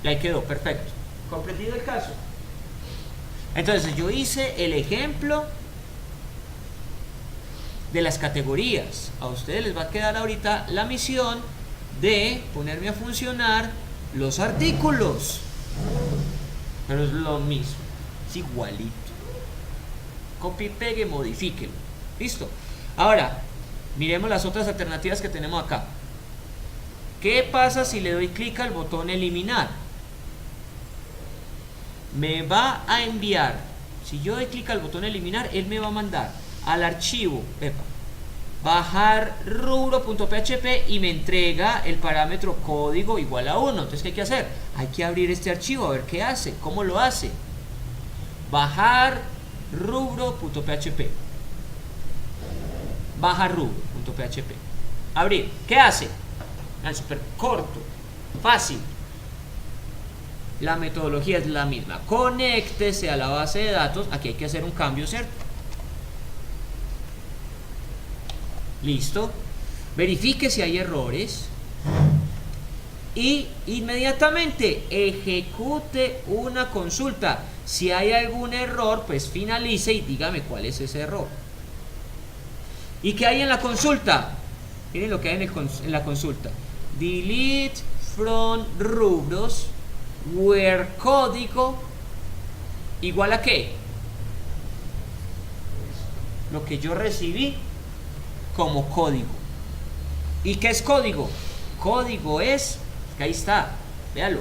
[SPEAKER 1] Y ahí quedó, perfecto. ¿Comprendido el caso? Entonces, yo hice el ejemplo de las categorías. A ustedes les va a quedar ahorita la misión de ponerme a funcionar los artículos. Pero es lo mismo, es igualito. Copy, pegue, modifíquelo. Listo. Ahora, miremos las otras alternativas que tenemos acá. ¿Qué pasa si le doy clic al botón eliminar? Me va a enviar, si yo doy clic al botón eliminar, él me va a mandar al archivo bajar rubro.php y me entrega el parámetro código igual a 1. Entonces, ¿qué hay que hacer? Hay que abrir este archivo a ver qué hace, cómo lo hace. Bajar rubro.php. Bajar rubro.php. Abrir. ¿Qué hace? Es súper corto, fácil. La metodología es la misma. Conéctese a la base de datos. Aquí hay que hacer un cambio, ¿cierto? Listo. Verifique si hay errores. y inmediatamente ejecute una consulta. Si hay algún error, pues finalice y dígame cuál es ese error. ¿Y qué hay en la consulta? Miren lo que hay en la consulta. Delete from rubros where código igual a qué? Lo que yo recibí como código. ¿Y qué es código? Código es, que ahí está, véalo,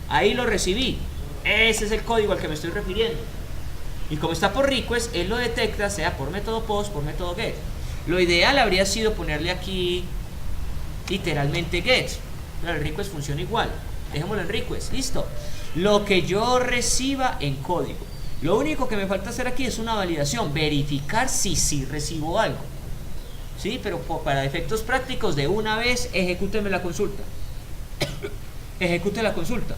[SPEAKER 1] ahí lo recibí, ese es el código al que me estoy refiriendo. Y como está por request, él lo detecta, sea por método post, por método get. Lo ideal habría sido ponerle aquí literalmente get, pero el request funciona igual. Dejémoslo en request, listo. Lo que yo reciba en código. Lo único que me falta hacer aquí es una validación, verificar si sí recibo algo. ¿Sí? Pero para efectos prácticos, de una vez, ejecúteme la consulta. Ejecute la consulta.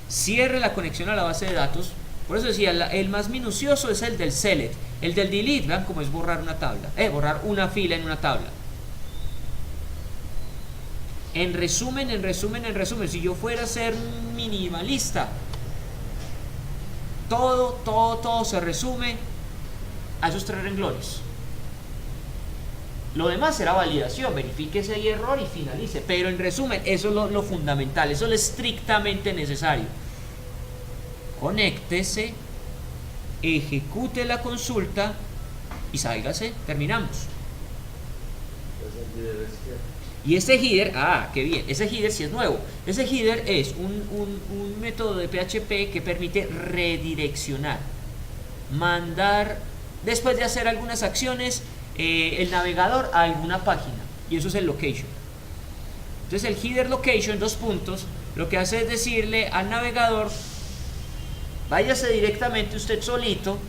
[SPEAKER 1] Cierre la conexión a la base de datos. Por eso decía, el más minucioso es el del select. El del delete, vean cómo es borrar una tabla. Borrar una fila en una tabla. En resumen, si yo fuera a ser minimalista, todo se resume a esos 3 renglones. Lo demás será validación, verifique si hay error y finalice. Pero en resumen, eso es lo fundamental, eso es lo estrictamente necesario. Conéctese, ejecute la consulta y sálgase, terminamos. Y este header, qué bien, ese header sí es nuevo. Ese header es un método de PHP que permite redireccionar, mandar, después de hacer algunas acciones, el navegador a alguna página, y eso es el location. Entonces el header location, 2 puntos, lo que hace es decirle al navegador: váyase directamente usted solito,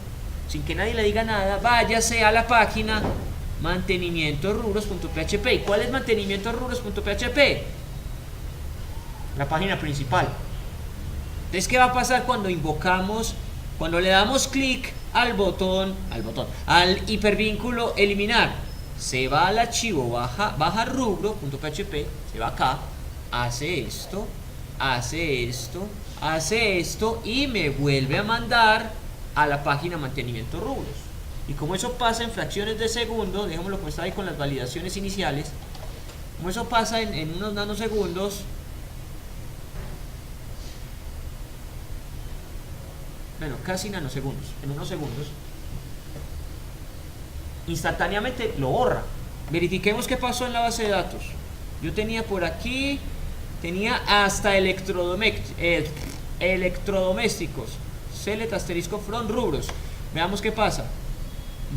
[SPEAKER 1] sin que nadie le diga nada, váyase a la página mantenimientorubros.php. ¿Y cuál es mantenimientorubros.php? La página principal. Entonces, ¿qué va a pasar cuando invocamos, cuando le damos clic al hipervínculo eliminar? Se va al archivo, baja rubro.php, se va acá, hace esto y me vuelve a mandar a la página mantenimiento rubros. Y como eso pasa en fracciones de segundo, dejémoslo como está ahí con las validaciones iniciales, como eso pasa en unos nanosegundos, bueno, casi nanosegundos, en unos segundos, instantáneamente lo borra. Verifiquemos qué pasó en la base de datos. Yo tenía por aquí, tenía hasta electrodomésticos, select asterisco from rubros. Veamos qué pasa.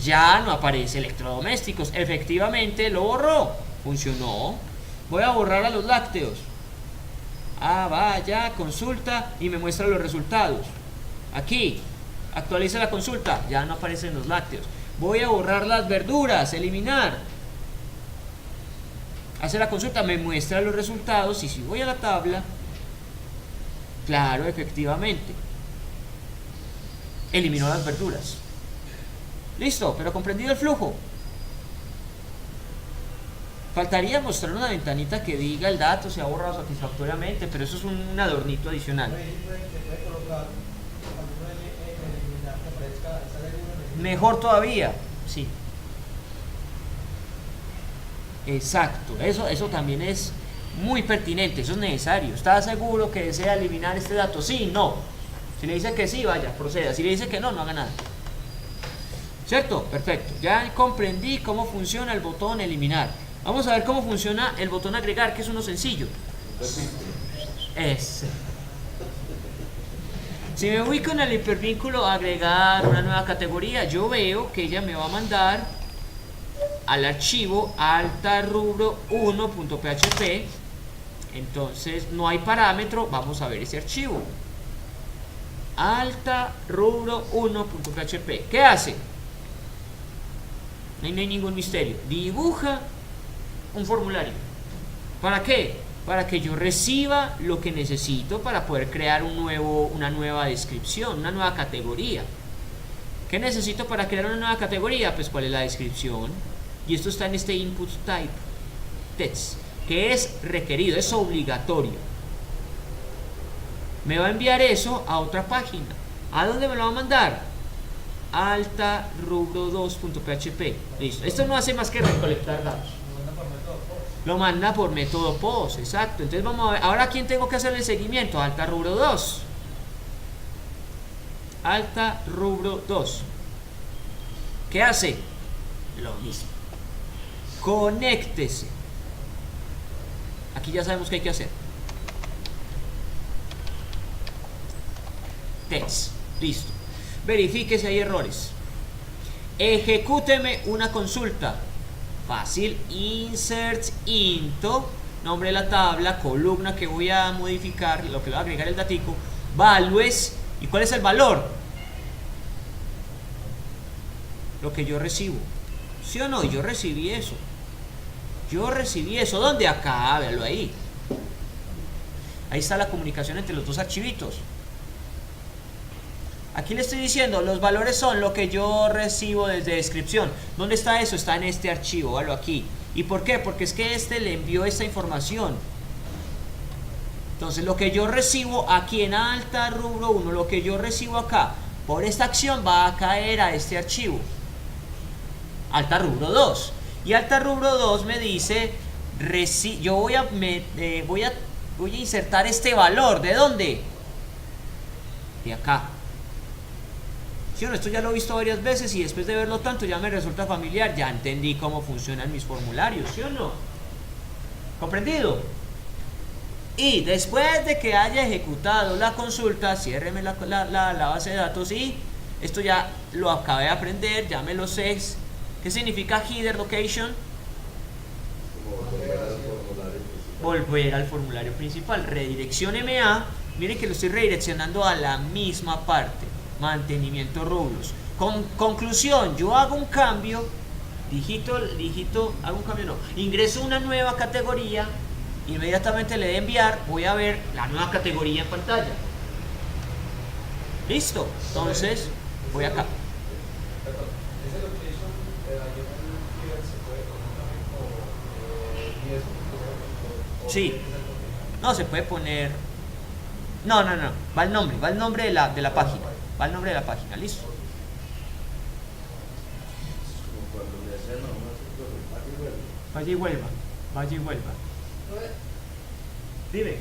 [SPEAKER 1] Ya no aparece electrodomésticos, efectivamente lo borró, funcionó. Voy a borrar a los lácteos. Vaya, consulta y me muestra los resultados. Aquí, actualiza la consulta, ya no aparecen los lácteos. Voy a borrar las verduras, eliminar. Hace la consulta, me muestra los resultados, y si voy a la tabla, claro, efectivamente, eliminó las verduras. Listo, pero comprendido el flujo. Faltaría mostrar una ventanita que diga el dato se ha borrado satisfactoriamente, pero eso es un adornito adicional. Mejor todavía, sí. Exacto, eso también es muy pertinente, eso es necesario. ¿Está seguro que desea eliminar este dato? Sí, no. Si le dice que sí, vaya, proceda. Si le dice que no, no haga nada. ¿Cierto? Perfecto. Ya comprendí cómo funciona el botón eliminar. Vamos a ver cómo funciona el botón agregar, que es uno sencillo. Ese. Si me ubico en el hipervínculo agregar una nueva categoría, yo veo que ella me va a mandar al archivo altarrubro1.php. Entonces no hay parámetro, vamos a ver ese archivo. altarrubro1.php. ¿Qué hace? No hay ningún misterio. Dibuja un formulario. ¿Para qué? Para que yo reciba lo que necesito para poder crear una nueva descripción, una nueva categoría. ¿Qué necesito para crear una nueva categoría? Pues cuál es la descripción. Y esto está en este input type text. que es requerido, es obligatorio. Me va a enviar eso a otra página. ¿A dónde me lo va a mandar? Alta rubro2.php. Listo. Esto no hace más que recolectar datos. Lo manda por método POST, exacto. Entonces vamos a ver. Ahora, ¿a quién tengo que hacer el seguimiento? Alta rubro 2. Alta rubro 2. ¿Qué hace? Lo mismo. Conéctese. Aquí ya sabemos qué hay que hacer. Test. Listo. Verifique si hay errores. Ejecúteme una consulta. Fácil. Insert into. Nombre de la tabla. Columna que voy a modificar. Lo que le voy a agregar el datico. Values. ¿Y cuál es el valor? Lo que yo recibo. ¿Sí o no? Yo recibí eso. Yo recibí eso. ¿Dónde? Acá. Véalo ahí. Ahí está la comunicación entre los dos archivitos. Aquí le estoy diciendo, los valores son lo que yo recibo desde descripción. ¿Dónde está eso? Está en este archivo, véalo aquí. ¿Y por qué? Porque es que este le envió esta información. Entonces, lo que yo recibo aquí en alta rubro 1, lo que yo recibo acá, por esta acción va a caer a este archivo. Alta rubro 2. Y alta rubro 2 me dice, yo voy a insertar este valor. ¿De dónde? De acá. ¿Sí o no? Esto ya lo he visto varias veces y después de verlo tanto ya me resulta familiar. Ya entendí cómo funcionan mis formularios. ¿Sí o no? ¿Comprendido? Y después de que haya ejecutado la consulta, ciérreme la base de datos y esto ya lo acabé de aprender, ya me lo sé. ¿Qué significa header location? Volver al formulario principal. Redirección MA. Miren que lo estoy redireccionando a la misma parte. Mantenimiento rubros. Conclusión, yo hago un cambio, hago un cambio no, ingreso una nueva categoría, inmediatamente le de enviar, voy a ver la nueva categoría en pantalla. Listo, entonces voy acá.
[SPEAKER 3] Ese location ahí en el header se puede poner también como 10
[SPEAKER 1] Sí, no se puede poner, no, va el nombre de la página. Va el nombre de la página, listo.
[SPEAKER 3] Como cuando le hacían a uno así,
[SPEAKER 1] Vaya y vuelva, vaya y vuelva. Dime.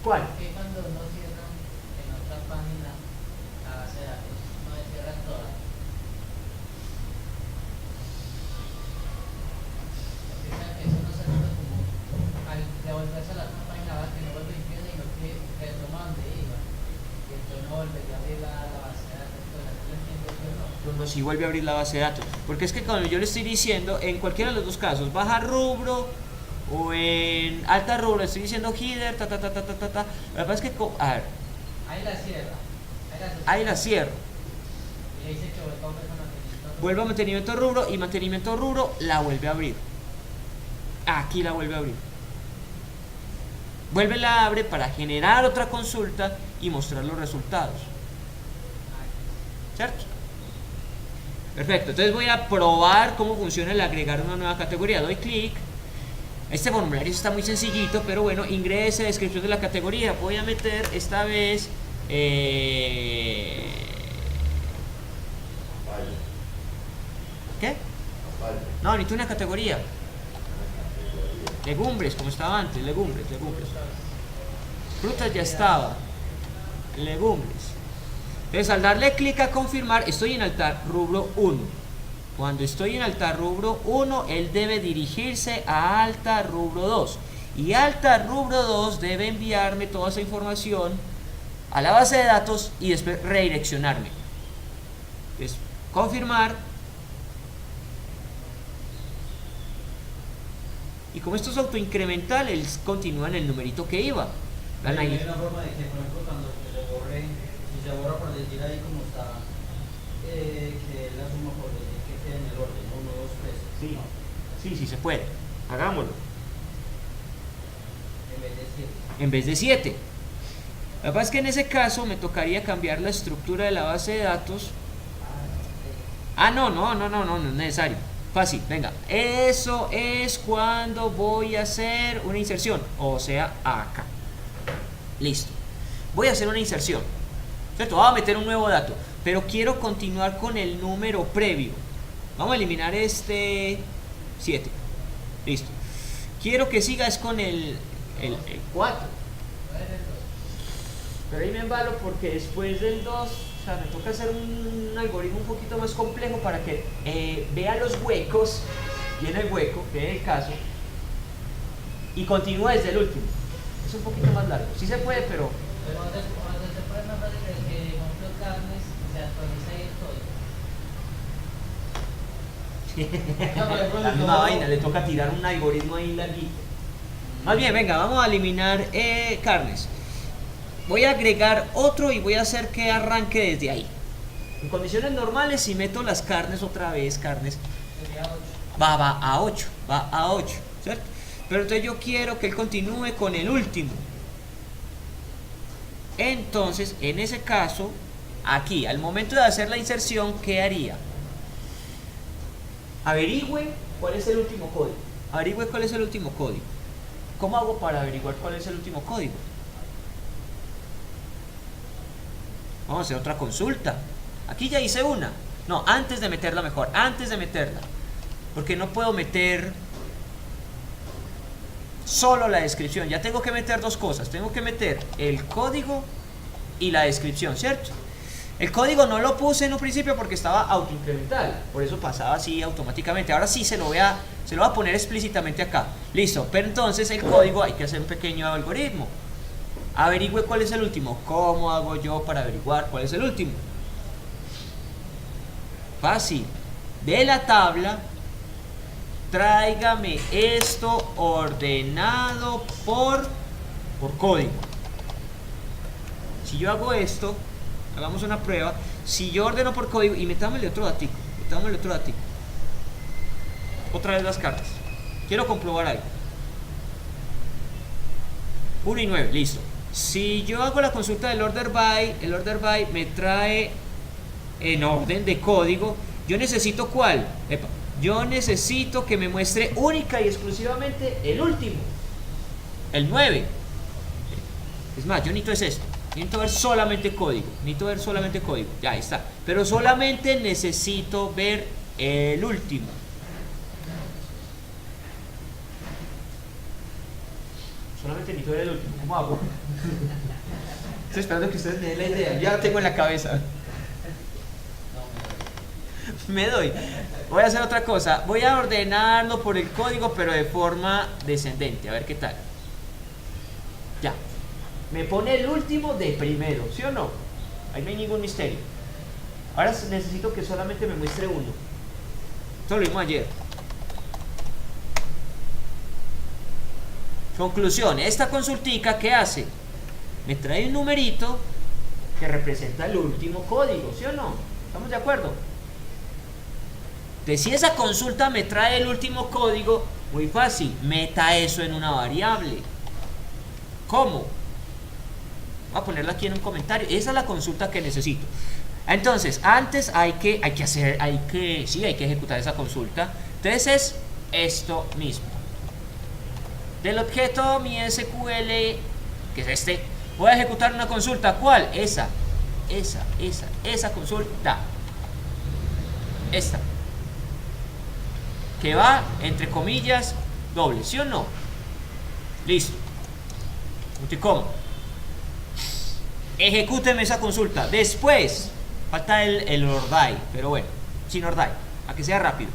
[SPEAKER 1] ¿Cuál?
[SPEAKER 4] Que cuando uno cierra en otra página la base de datos, no se cierra toda. Eso no se nota como al devolverse a la otra página que no vuelve y empieza, sino que retoma donde iba. Y entonces no volvería a abrir la base de datos, pues así lo entiendo yo, ¿no?
[SPEAKER 1] No, si vuelve a abrir la base de datos. Porque es que cuando yo le estoy diciendo, en cualquiera de los dos casos, baja rubro o en alta rubro, le estoy diciendo header, Lo que pasa es que, a ver,
[SPEAKER 4] Ahí la cierra.
[SPEAKER 1] ahí la cierro.
[SPEAKER 4] Y le dice que vuelva a abrir con mantenimiento.
[SPEAKER 1] Vuelve a mantenimiento rubro y mantenimiento rubro la vuelve a abrir. Aquí la vuelve a abrir. Vuelve la abre para generar otra consulta y mostrar los resultados. ¿Cierto? Perfecto, entonces voy a probar cómo funciona el agregar una nueva categoría. Doy clic. Este formulario está muy sencillito, pero bueno, ingrese, descripción de la categoría. Voy a meter esta vez ¿qué? No, necesito una categoría. Legumbres, como estaba antes, legumbres. Frutas ya estaba. Legumbres. Entonces, al darle clic a confirmar, estoy en alta rubro 1. Cuando estoy en alta rubro 1, él debe dirigirse a alta rubro 2. Y alta rubro 2 debe enviarme toda esa información a la base de datos y después redireccionarme. Entonces, confirmar. Y como esto es autoincremental, él continúa en el numerito que iba.
[SPEAKER 5] Hay una forma de que, por ejemplo, cuando se borre, si se borra por decir ahí como está, que la suma por decir que quede en el orden, 1, 2, 3.
[SPEAKER 1] Sí, se puede. Hagámoslo.
[SPEAKER 5] En vez de 7.
[SPEAKER 1] En vez de 7. Lo que pasa es que en ese caso me tocaría cambiar la estructura de la base de datos. No es necesario. Fácil, venga. Eso es cuando voy a hacer una inserción, o sea, acá. Listo. Voy a hacer una inserción, ¿cierto? Voy a meter un nuevo dato, pero quiero continuar con el número previo. Vamos a eliminar este 7. Listo. Quiero que siga es con el 4. Pero ahí me embalo porque después del 2, o sea, me toca hacer un algoritmo un poquito más complejo para que vea los huecos, llene el hueco, que es el caso, y continúe desde el último. Es un poquito más largo. Sí se puede, pero...
[SPEAKER 4] Pero cuando se pone más fácil que compro carnes, se actualiza ahí el código.
[SPEAKER 1] La misma vaina, le toca tirar un algoritmo ahí larguito. Más bien, venga, vamos a eliminar carnes. Voy a agregar otro y voy a hacer que arranque desde ahí. En condiciones normales, si meto las carnes otra vez, carnes,
[SPEAKER 4] Sería 8.
[SPEAKER 1] va a 8, ¿cierto? Pero entonces yo quiero que él continúe con el último. Entonces, en ese caso, aquí, al momento de hacer la inserción, ¿qué haría? Averigüe cuál es el último código. Averigüe cuál es el último código. ¿Cómo hago para averiguar cuál es el último código? Vamos a hacer otra consulta. Aquí ya hice una. No, antes de meterla mejor, antes de meterla. Porque no puedo meter solo la descripción. Ya tengo que meter dos cosas. Tengo que meter el código y la descripción, ¿cierto? El código no lo puse en un principio porque estaba autoincremental. Por eso pasaba así automáticamente. Ahora sí se lo voy a poner explícitamente acá. Listo. Pero entonces el código hay que hacer un pequeño algoritmo. Averigüe cuál es el último. ¿Cómo hago yo para averiguar cuál es el último? Fácil. De la tabla, tráigame esto ordenado por código. Si yo hago esto, hagamos una prueba. Si yo ordeno por código, y metámosle otro datico. Otra vez las cartas. Quiero comprobar algo. 1 y 9, listo. Si yo hago la consulta del order by, el order by me trae en orden de código. Yo necesito ¿cuál? Yo necesito que me muestre única y exclusivamente el último, el 9. Es más, yo necesito es esto. Necesito ver solamente código. Ya ahí está. Pero solamente necesito ver el último. Solamente necesito ver el último. ¿Cómo hago? Estoy esperando que ustedes me den la idea. Ya la tengo en la cabeza. Me doy. Voy a hacer otra cosa. Voy a ordenarlo por el código, pero de forma descendente. A ver qué tal. Ya. Me pone el último de primero, ¿sí o no? Ahí no hay ningún misterio. Ahora necesito que solamente me muestre uno. Esto lo vimos ayer. Conclusión. Esta consultica, ¿qué hace? Me trae un numerito que representa el último código, ¿sí o no? ¿Estamos de acuerdo? Entonces, si esa consulta me trae el último código, muy fácil, meta eso en una variable. ¿Cómo? Voy a ponerla aquí en un comentario. Esa es la consulta que necesito. Entonces, antes hay que ejecutar esa consulta. Entonces es esto mismo. Del objeto mi SQL, que es este, voy a ejecutar una consulta. ¿Cuál? Esa consulta. Esta. Que va, entre comillas, doble, ¿sí o no? Listo. ¿Cómo? Ejecúteme esa consulta. Después, falta el ordai, pero bueno, sin ordai, a que sea rápido.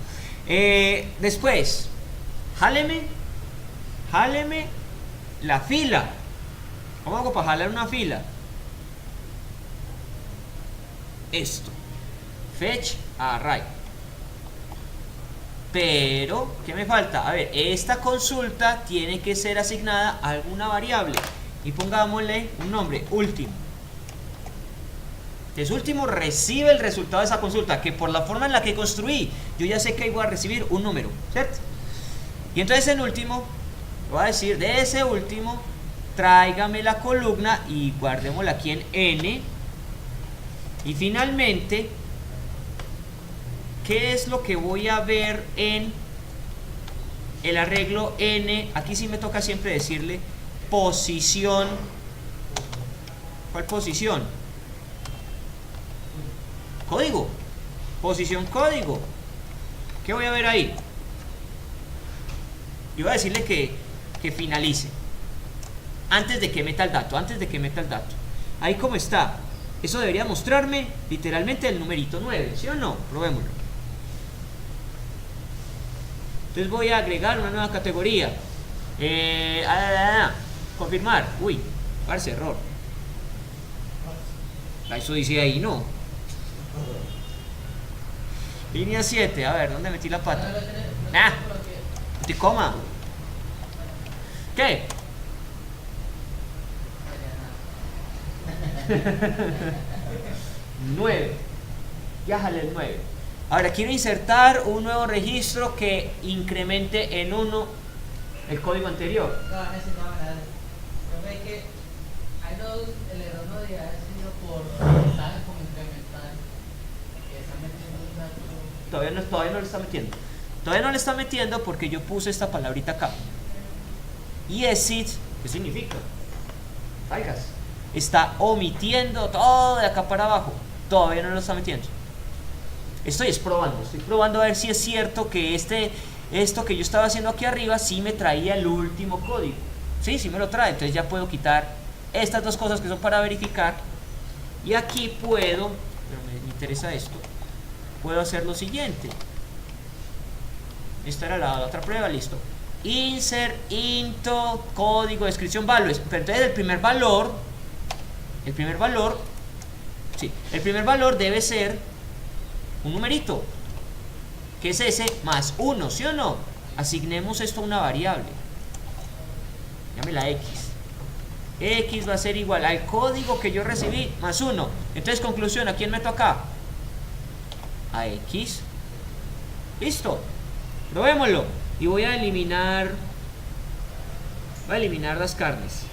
[SPEAKER 1] Después, jáleme la fila. ¿Cómo hago para jalar una fila? Esto. Fetch array. Pero, ¿qué me falta? A ver, esta consulta tiene que ser asignada a alguna variable. Y pongámosle un nombre, último. Entonces, último recibe el resultado de esa consulta, que por la forma en la que construí, yo ya sé que ahí voy a recibir un número, ¿cierto? Y entonces en último, voy a decir, de ese último, tráigame la columna y guardémosla aquí en N. Y finalmente, ¿qué es lo que voy a ver en el arreglo N? Aquí sí me toca siempre decirle posición. ¿Cuál posición? Código. Posición código. ¿Qué voy a ver ahí? Yo voy a decirle que finalice. Antes de que meta el dato. Ahí como está. Eso debería mostrarme literalmente el numerito 9. ¿Sí o no? Probémoslo. Entonces voy a agregar una nueva categoría. Confirmar. Uy, parece error. Eso dice ahí, no. Línea 7. A ver, ¿dónde metí la pata? Te coma. ¿Qué? 9. Ya jalé el 9. Ahora quiero insertar un nuevo registro que incremente en 1 el código anterior.
[SPEAKER 4] No, necesitaba nada. Yo ve que hay dos, el error no debería haber sido por saben cómo incrementar. Que está metiendo un dato.
[SPEAKER 1] Todavía no lo está metiendo. Todavía no le está metiendo porque yo puse esta palabrita acá. Y exit, ¿qué significa? Salgas. Está omitiendo todo de acá para abajo. Todavía no lo está metiendo. Estoy probando a ver si es cierto que esto que yo estaba haciendo aquí arriba sí me traía el último código. Sí me lo trae. Entonces ya puedo quitar estas dos cosas que son para verificar. Y aquí puedo, pero me interesa esto, puedo hacer lo siguiente. Esta era la otra prueba, listo. Insert into código descripción values. Pero entonces el primer valor debe ser un numerito, que es ese más 1, ¿sí o no? Asignemos esto a una variable. Llámela x. X va a ser igual al código que yo recibí más 1. Entonces, conclusión, ¿a quién meto acá? A x. Listo. Probémoslo. Y voy a eliminar las carnes.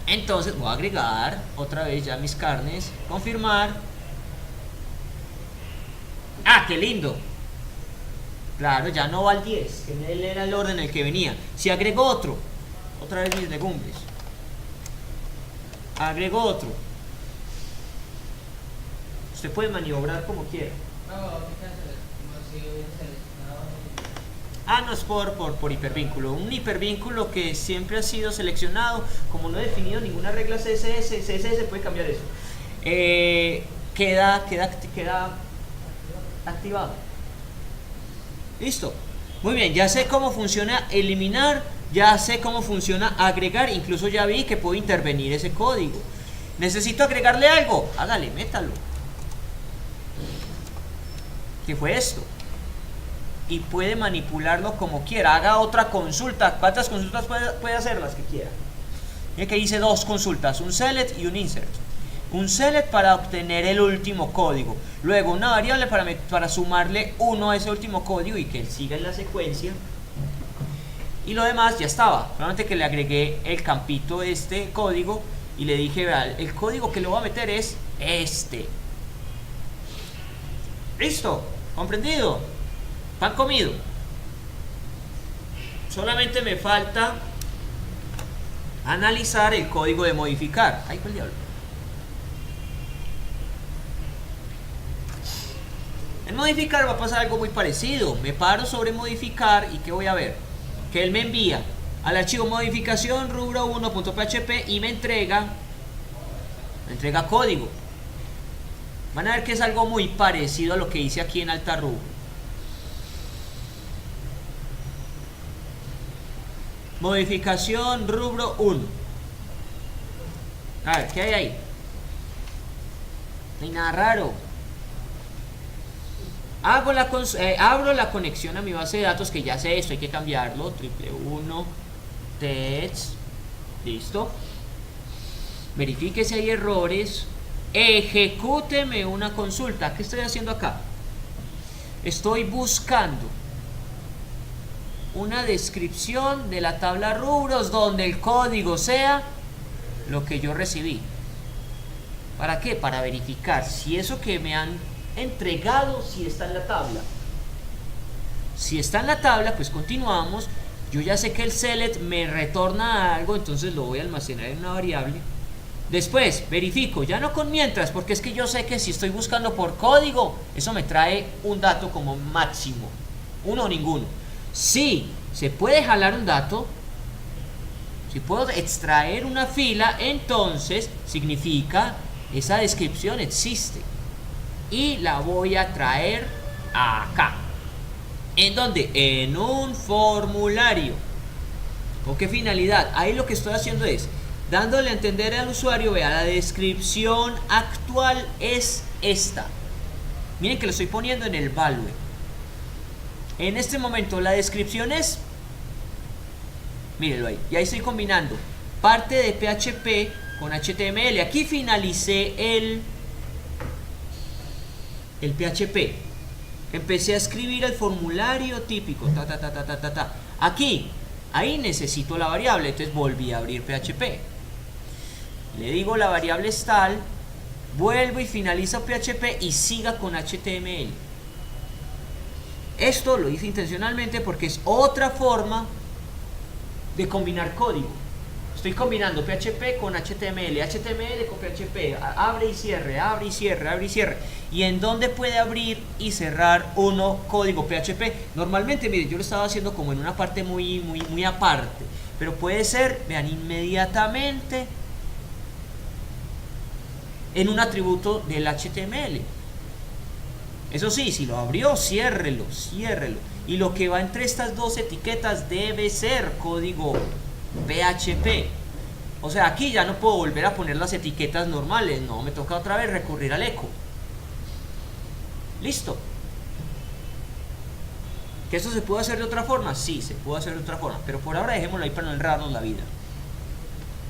[SPEAKER 1] Entonces voy a agregar otra vez ya mis carnes, confirmar. ¡Ah, qué lindo! Claro, ya no va al 10, que él era el orden en el que venía. Si agrego otra vez mis legumbres. Agrego otro. Usted puede maniobrar como quiera.
[SPEAKER 4] No, como si hubiera seleccionado.
[SPEAKER 1] No es por hipervínculo. Un hipervínculo que siempre ha sido seleccionado, como no he definido ninguna regla CSS puede cambiar eso. Queda activado. Listo. Muy bien, ya sé cómo funciona eliminar, ya sé cómo funciona agregar, incluso ya vi que puedo intervenir ese código. Necesito agregarle algo, hágale, métalo. ¿Qué fue esto? Y puede manipularlo como quiera. Haga otra consulta. ¿Cuántas consultas puede hacer? Las que quiera. Mira que hice dos consultas, un select y un insert. Un select para obtener el último código. Luego una variable para sumarle 1 a ese último código y que él siga en la secuencia. Y lo demás ya estaba. Solamente que le agregué el campito de este código y le dije, vea, el código que le voy a meter es este. ¿Listo? ¿Comprendido? ¿Pan comido? Solamente me falta analizar el código de modificar. Ay, ¿cuál diablo? En modificar va a pasar algo muy parecido. Me paro sobre modificar y ¿qué voy a ver? Que él me envía al archivo modificación rubro1.php y me entrega código. Van a ver que es algo muy parecido a lo que hice aquí en alta rubro. Modificación rubro 1. A ver, ¿qué hay ahí? No hay nada raro. Abro la conexión a mi base de datos, que ya sé esto, hay que cambiarlo. 111 text. Listo. Verifique si hay errores. Ejecúteme una consulta. ¿Qué estoy haciendo acá? Estoy buscando una descripción de la tabla rubros donde el código sea lo que yo recibí. ¿Para qué? Para verificar si eso que me han entregado, si está en la tabla. Si está en la tabla, pues continuamos. Yo ya sé que el select me retorna algo, entonces lo voy a almacenar en una variable. Después verifico, ya no con mientras, porque es que yo sé que si estoy buscando por código, eso me trae un dato como máximo, uno o ninguno. Si se puede jalar un dato, si puedo extraer una fila, entonces significa esa descripción existe y la voy a traer acá. ¿En dónde? En un formulario. ¿Con qué finalidad? Ahí lo que estoy haciendo es dándole a entender al usuario, vea, la descripción actual es esta. Miren que lo estoy poniendo en el value. En este momento la descripción es, mírenlo ahí, y ahí estoy combinando parte de PHP con HTML. Aquí finalicé el PHP. Empecé a escribir el formulario típico, Aquí, ahí necesito la variable, entonces volví a abrir PHP. Le digo la variable es tal, vuelvo y finalizo PHP y siga con HTML. Esto lo hice intencionalmente porque es otra forma de combinar código. Estoy combinando PHP con HTML, HTML con PHP, abre y cierre, abre y cierre, abre y cierre. ¿Y en dónde puede abrir y cerrar uno código PHP? Normalmente, miren, yo lo estaba haciendo como en una parte muy aparte, pero puede ser, vean, inmediatamente en un atributo del HTML. Eso sí, si lo abrió, ciérrelo, ciérrelo. Y lo que va entre estas dos etiquetas debe ser código PHP. O sea, aquí ya no puedo volver a poner las etiquetas normales, no, me toca otra vez recurrir al eco. Listo. ¿Que eso se puede hacer de otra forma? Sí, se puede hacer de otra forma, pero por ahora dejémoslo ahí para no enredarnos la vida.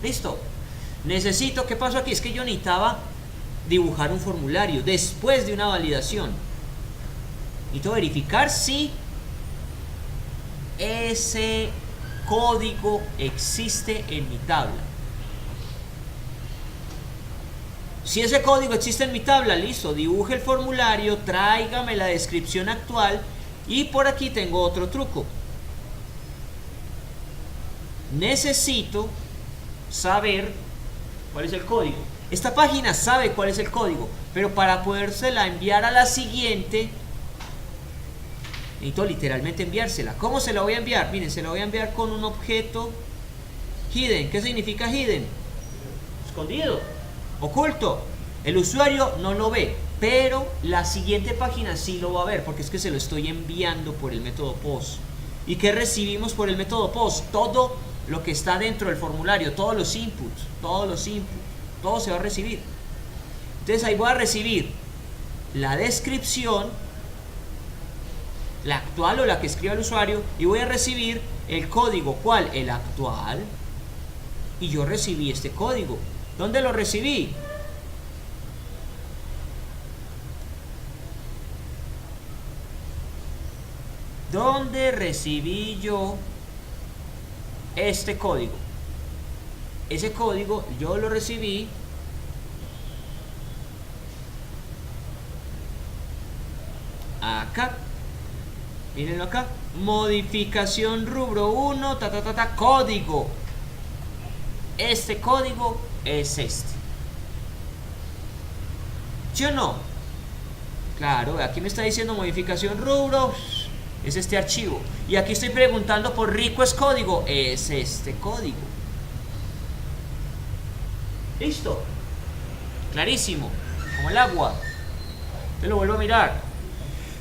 [SPEAKER 1] Listo. Necesito, ¿qué pasó aquí? Es que yo necesitaba dibujar un formulario después de una validación. Necesito verificar si ese código existe en mi tabla. Si ese código existe en mi tabla, listo, dibuje el formulario, tráigame la descripción actual y por aquí tengo otro truco. Necesito saber cuál es el código. Esta página sabe cuál es el código, pero para podérsela enviar a la siguiente necesito literalmente enviársela. ¿Cómo se la voy a enviar? Miren, se la voy a enviar con un objeto hidden. ¿Qué significa hidden? Escondido, oculto. El usuario no lo ve, pero la siguiente página sí lo va a ver, porque es que se lo estoy enviando por el método post. ¿Y qué recibimos por el método post? Todo lo que está dentro del formulario, todos los inputs, todo se va a recibir. Entonces ahí voy a recibir la descripción, la actual o la que escriba el usuario, y voy a recibir el código. ¿Cuál? El actual. Y yo recibí este código. ¿Dónde lo recibí? ¿Dónde recibí yo este código? Ese código yo lo recibí acá. Mírenlo acá. Modificación rubro 1, código. Este código es este. ¿Sí o no? Claro, aquí me está diciendo modificación rubro. Es este archivo. Y aquí estoy preguntando por request código. Es este código. Listo. Clarísimo. Como el agua. Te lo vuelvo a mirar.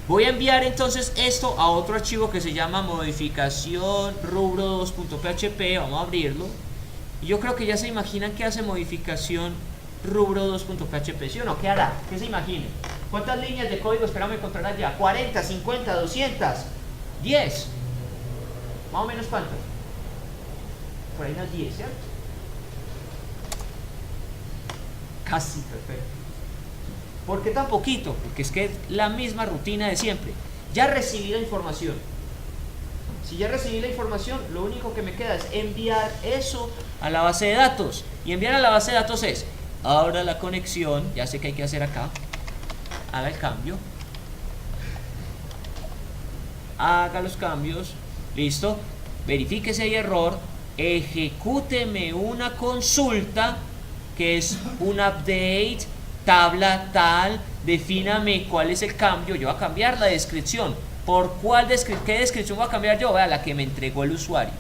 [SPEAKER 1] Voy a enviar entonces esto a otro archivo que se llama modificación rubro 2.php. Vamos a abrirlo. Y yo creo que ya se imaginan que hace modificación rubro 2.php. ¿Sí o no? ¿Qué hará? ¿Qué se imaginen? ¿Cuántas líneas de código esperamos encontrar allá? 40, 50, 200, 10. Más o menos cuántas. Por ahí unas 10, ¿cierto? Casi perfecto. ¿Por qué tan poquito? Porque es que es la misma rutina de siempre. Ya recibí la información. Si ya recibí la información, lo único que me queda es enviar eso a la base de datos. Y enviar a la base de datos es, abra la conexión, ya sé que hay que hacer acá, haga el cambio, haga los cambios, listo, verifique si hay error, ejecúteme una consulta, que es un update, tabla tal, defíname cuál es el cambio, yo voy a cambiar la descripción. ¿Por qué descripción voy a cambiar yo? Vea, la que me entregó el usuario.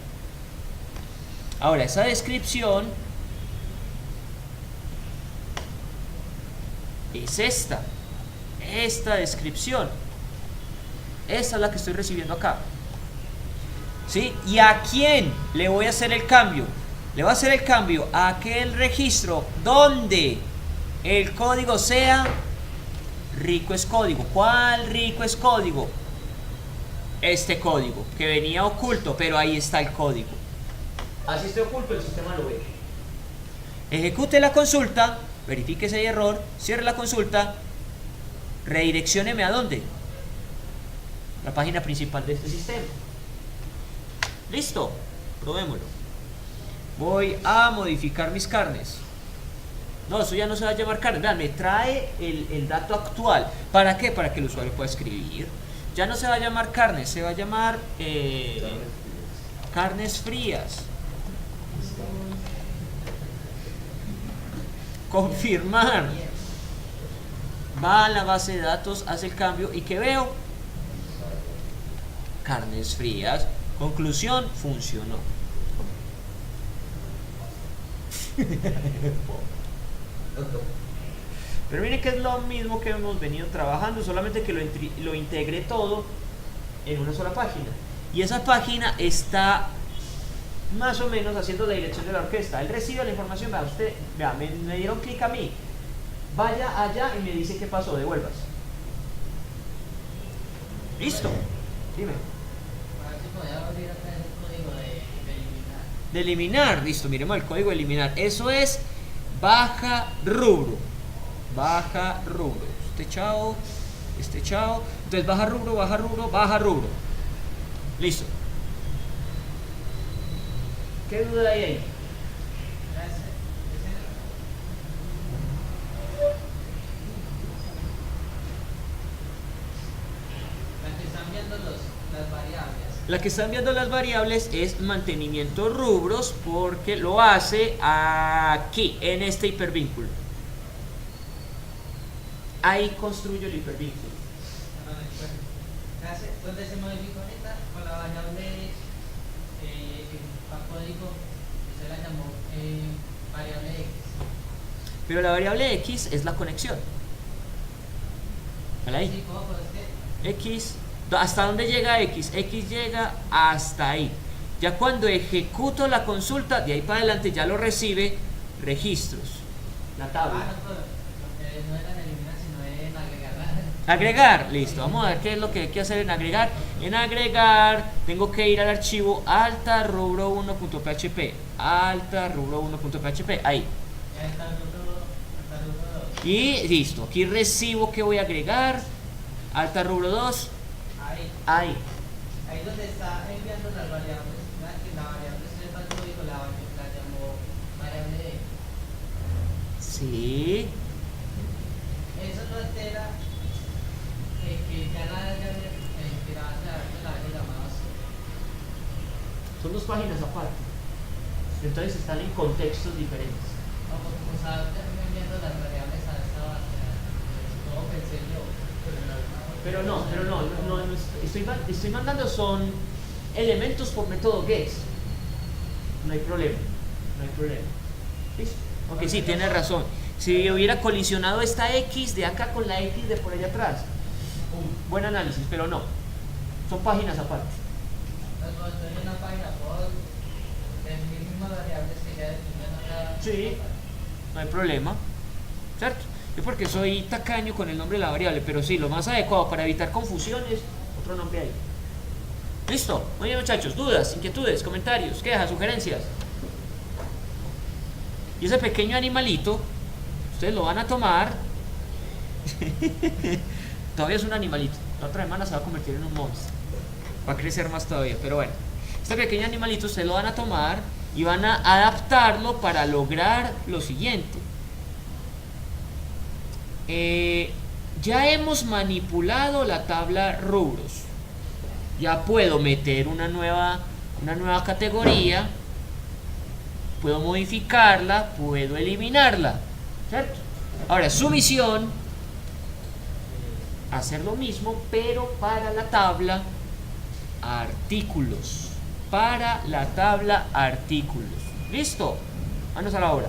[SPEAKER 1] Ahora, esa descripción es esta descripción. Esta es la que estoy recibiendo acá. ¿Sí? ¿Y a quién le voy a hacer el cambio? Le voy a hacer el cambio a aquel registro donde el código sea rico es código. ¿Cuál rico es código? Este código, que venía oculto, pero ahí está el código. Así esté oculto, el sistema lo ve. Ejecute la consulta, verifique si hay error, cierre la consulta, redireccióneme a dónde. La página principal de este sistema. Listo, probémoslo. Voy a modificar mis carnes. No, eso ya no se va a llamar carnes. Vean, me trae el dato actual. ¿Para qué? Para que el usuario pueda escribir. Ya no se va a llamar carnes, se va a llamar carnes frías. Confirmar. Va a la base de datos, hace el cambio y ¿qué veo? Carnes frías. Conclusión, funcionó. Pero miren que es lo mismo que hemos venido trabajando, solamente que lo integré todo en una sola página. Y esa página está más o menos haciendo la dirección de la orquesta. Él recibe la información, vea, usted, vea, me dieron clic a mí. Vaya allá y me dice qué pasó, devuelvas. Listo, dime.
[SPEAKER 4] A ver si podía abrir acá el código de eliminar.
[SPEAKER 1] De eliminar, listo, miremos el código de eliminar. Eso es baja rubro. Baja rubro. Este chao. Entonces baja rubro, baja rubro, baja rubro. Listo. ¿Qué duda hay ahí? La que están viendo las variables es mantenimiento rubros porque lo hace aquí, en este hipervínculo. Ahí construyo el hipervínculo.
[SPEAKER 4] ¿Dónde se modificó ahorita? Con la variable código, se la llamó variable X.
[SPEAKER 1] Pero la variable X es la conexión. ¿Vale ahí?
[SPEAKER 4] Sí, ¿cómo? Pues es que
[SPEAKER 1] X, ¿hasta dónde llega X? X llega hasta ahí. Ya cuando ejecuto la consulta, de ahí para adelante ya lo recibe registros. La tabla.
[SPEAKER 4] no era en eliminar, sino en agregar.
[SPEAKER 1] Agregar, listo. Vamos a ver qué es lo que hay que hacer en agregar. En agregar, tengo que ir al archivo alta-rubro1.php. Alta-rubro1.php. Ahí.
[SPEAKER 4] Ya está el rubro 2.
[SPEAKER 1] Y listo. Aquí recibo que voy a agregar. Alta-rubro2. Ahí.
[SPEAKER 4] Ahí donde está enviando las variables. Que la variable sepa el código, la llamó variable X.
[SPEAKER 1] Sí.
[SPEAKER 4] Eso no altera que ya la haya llamado así.
[SPEAKER 1] Son dos páginas aparte. Entonces están en contextos diferentes.
[SPEAKER 4] O sea, enviando las variables a esta base. Todo pensé yo.
[SPEAKER 1] Pero no, estoy mandando son elementos por método get. No hay problema. ¿Listo? Aunque sí, tiene razón. Si hubiera colisionado esta X de acá con la X de por allá atrás. Buen análisis, pero no. Son páginas aparte.
[SPEAKER 4] Entonces, estoy en una página por las mismas variables que ya definieron acá.
[SPEAKER 1] Sí, no hay problema. ¿Cierto? Yo porque soy tacaño con el nombre de la variable, pero sí, lo más adecuado para evitar confusiones, otro nombre ahí. Listo, muy bien muchachos, dudas, inquietudes, comentarios, quejas, sugerencias. Y ese pequeño animalito, ustedes lo van a tomar. Todavía es un animalito, la otra semana se va a convertir en un monstruo. va a crecer más todavía, pero bueno, este pequeño animalito ustedes lo van a tomar y van a adaptarlo para lograr lo siguiente. Ya hemos manipulado la tabla rubros, ya puedo meter una nueva categoría, puedo modificarla, puedo eliminarla, ¿cierto? Ahora su misión, hacer lo mismo pero para la tabla artículos, ¿listo? Manos a la obra.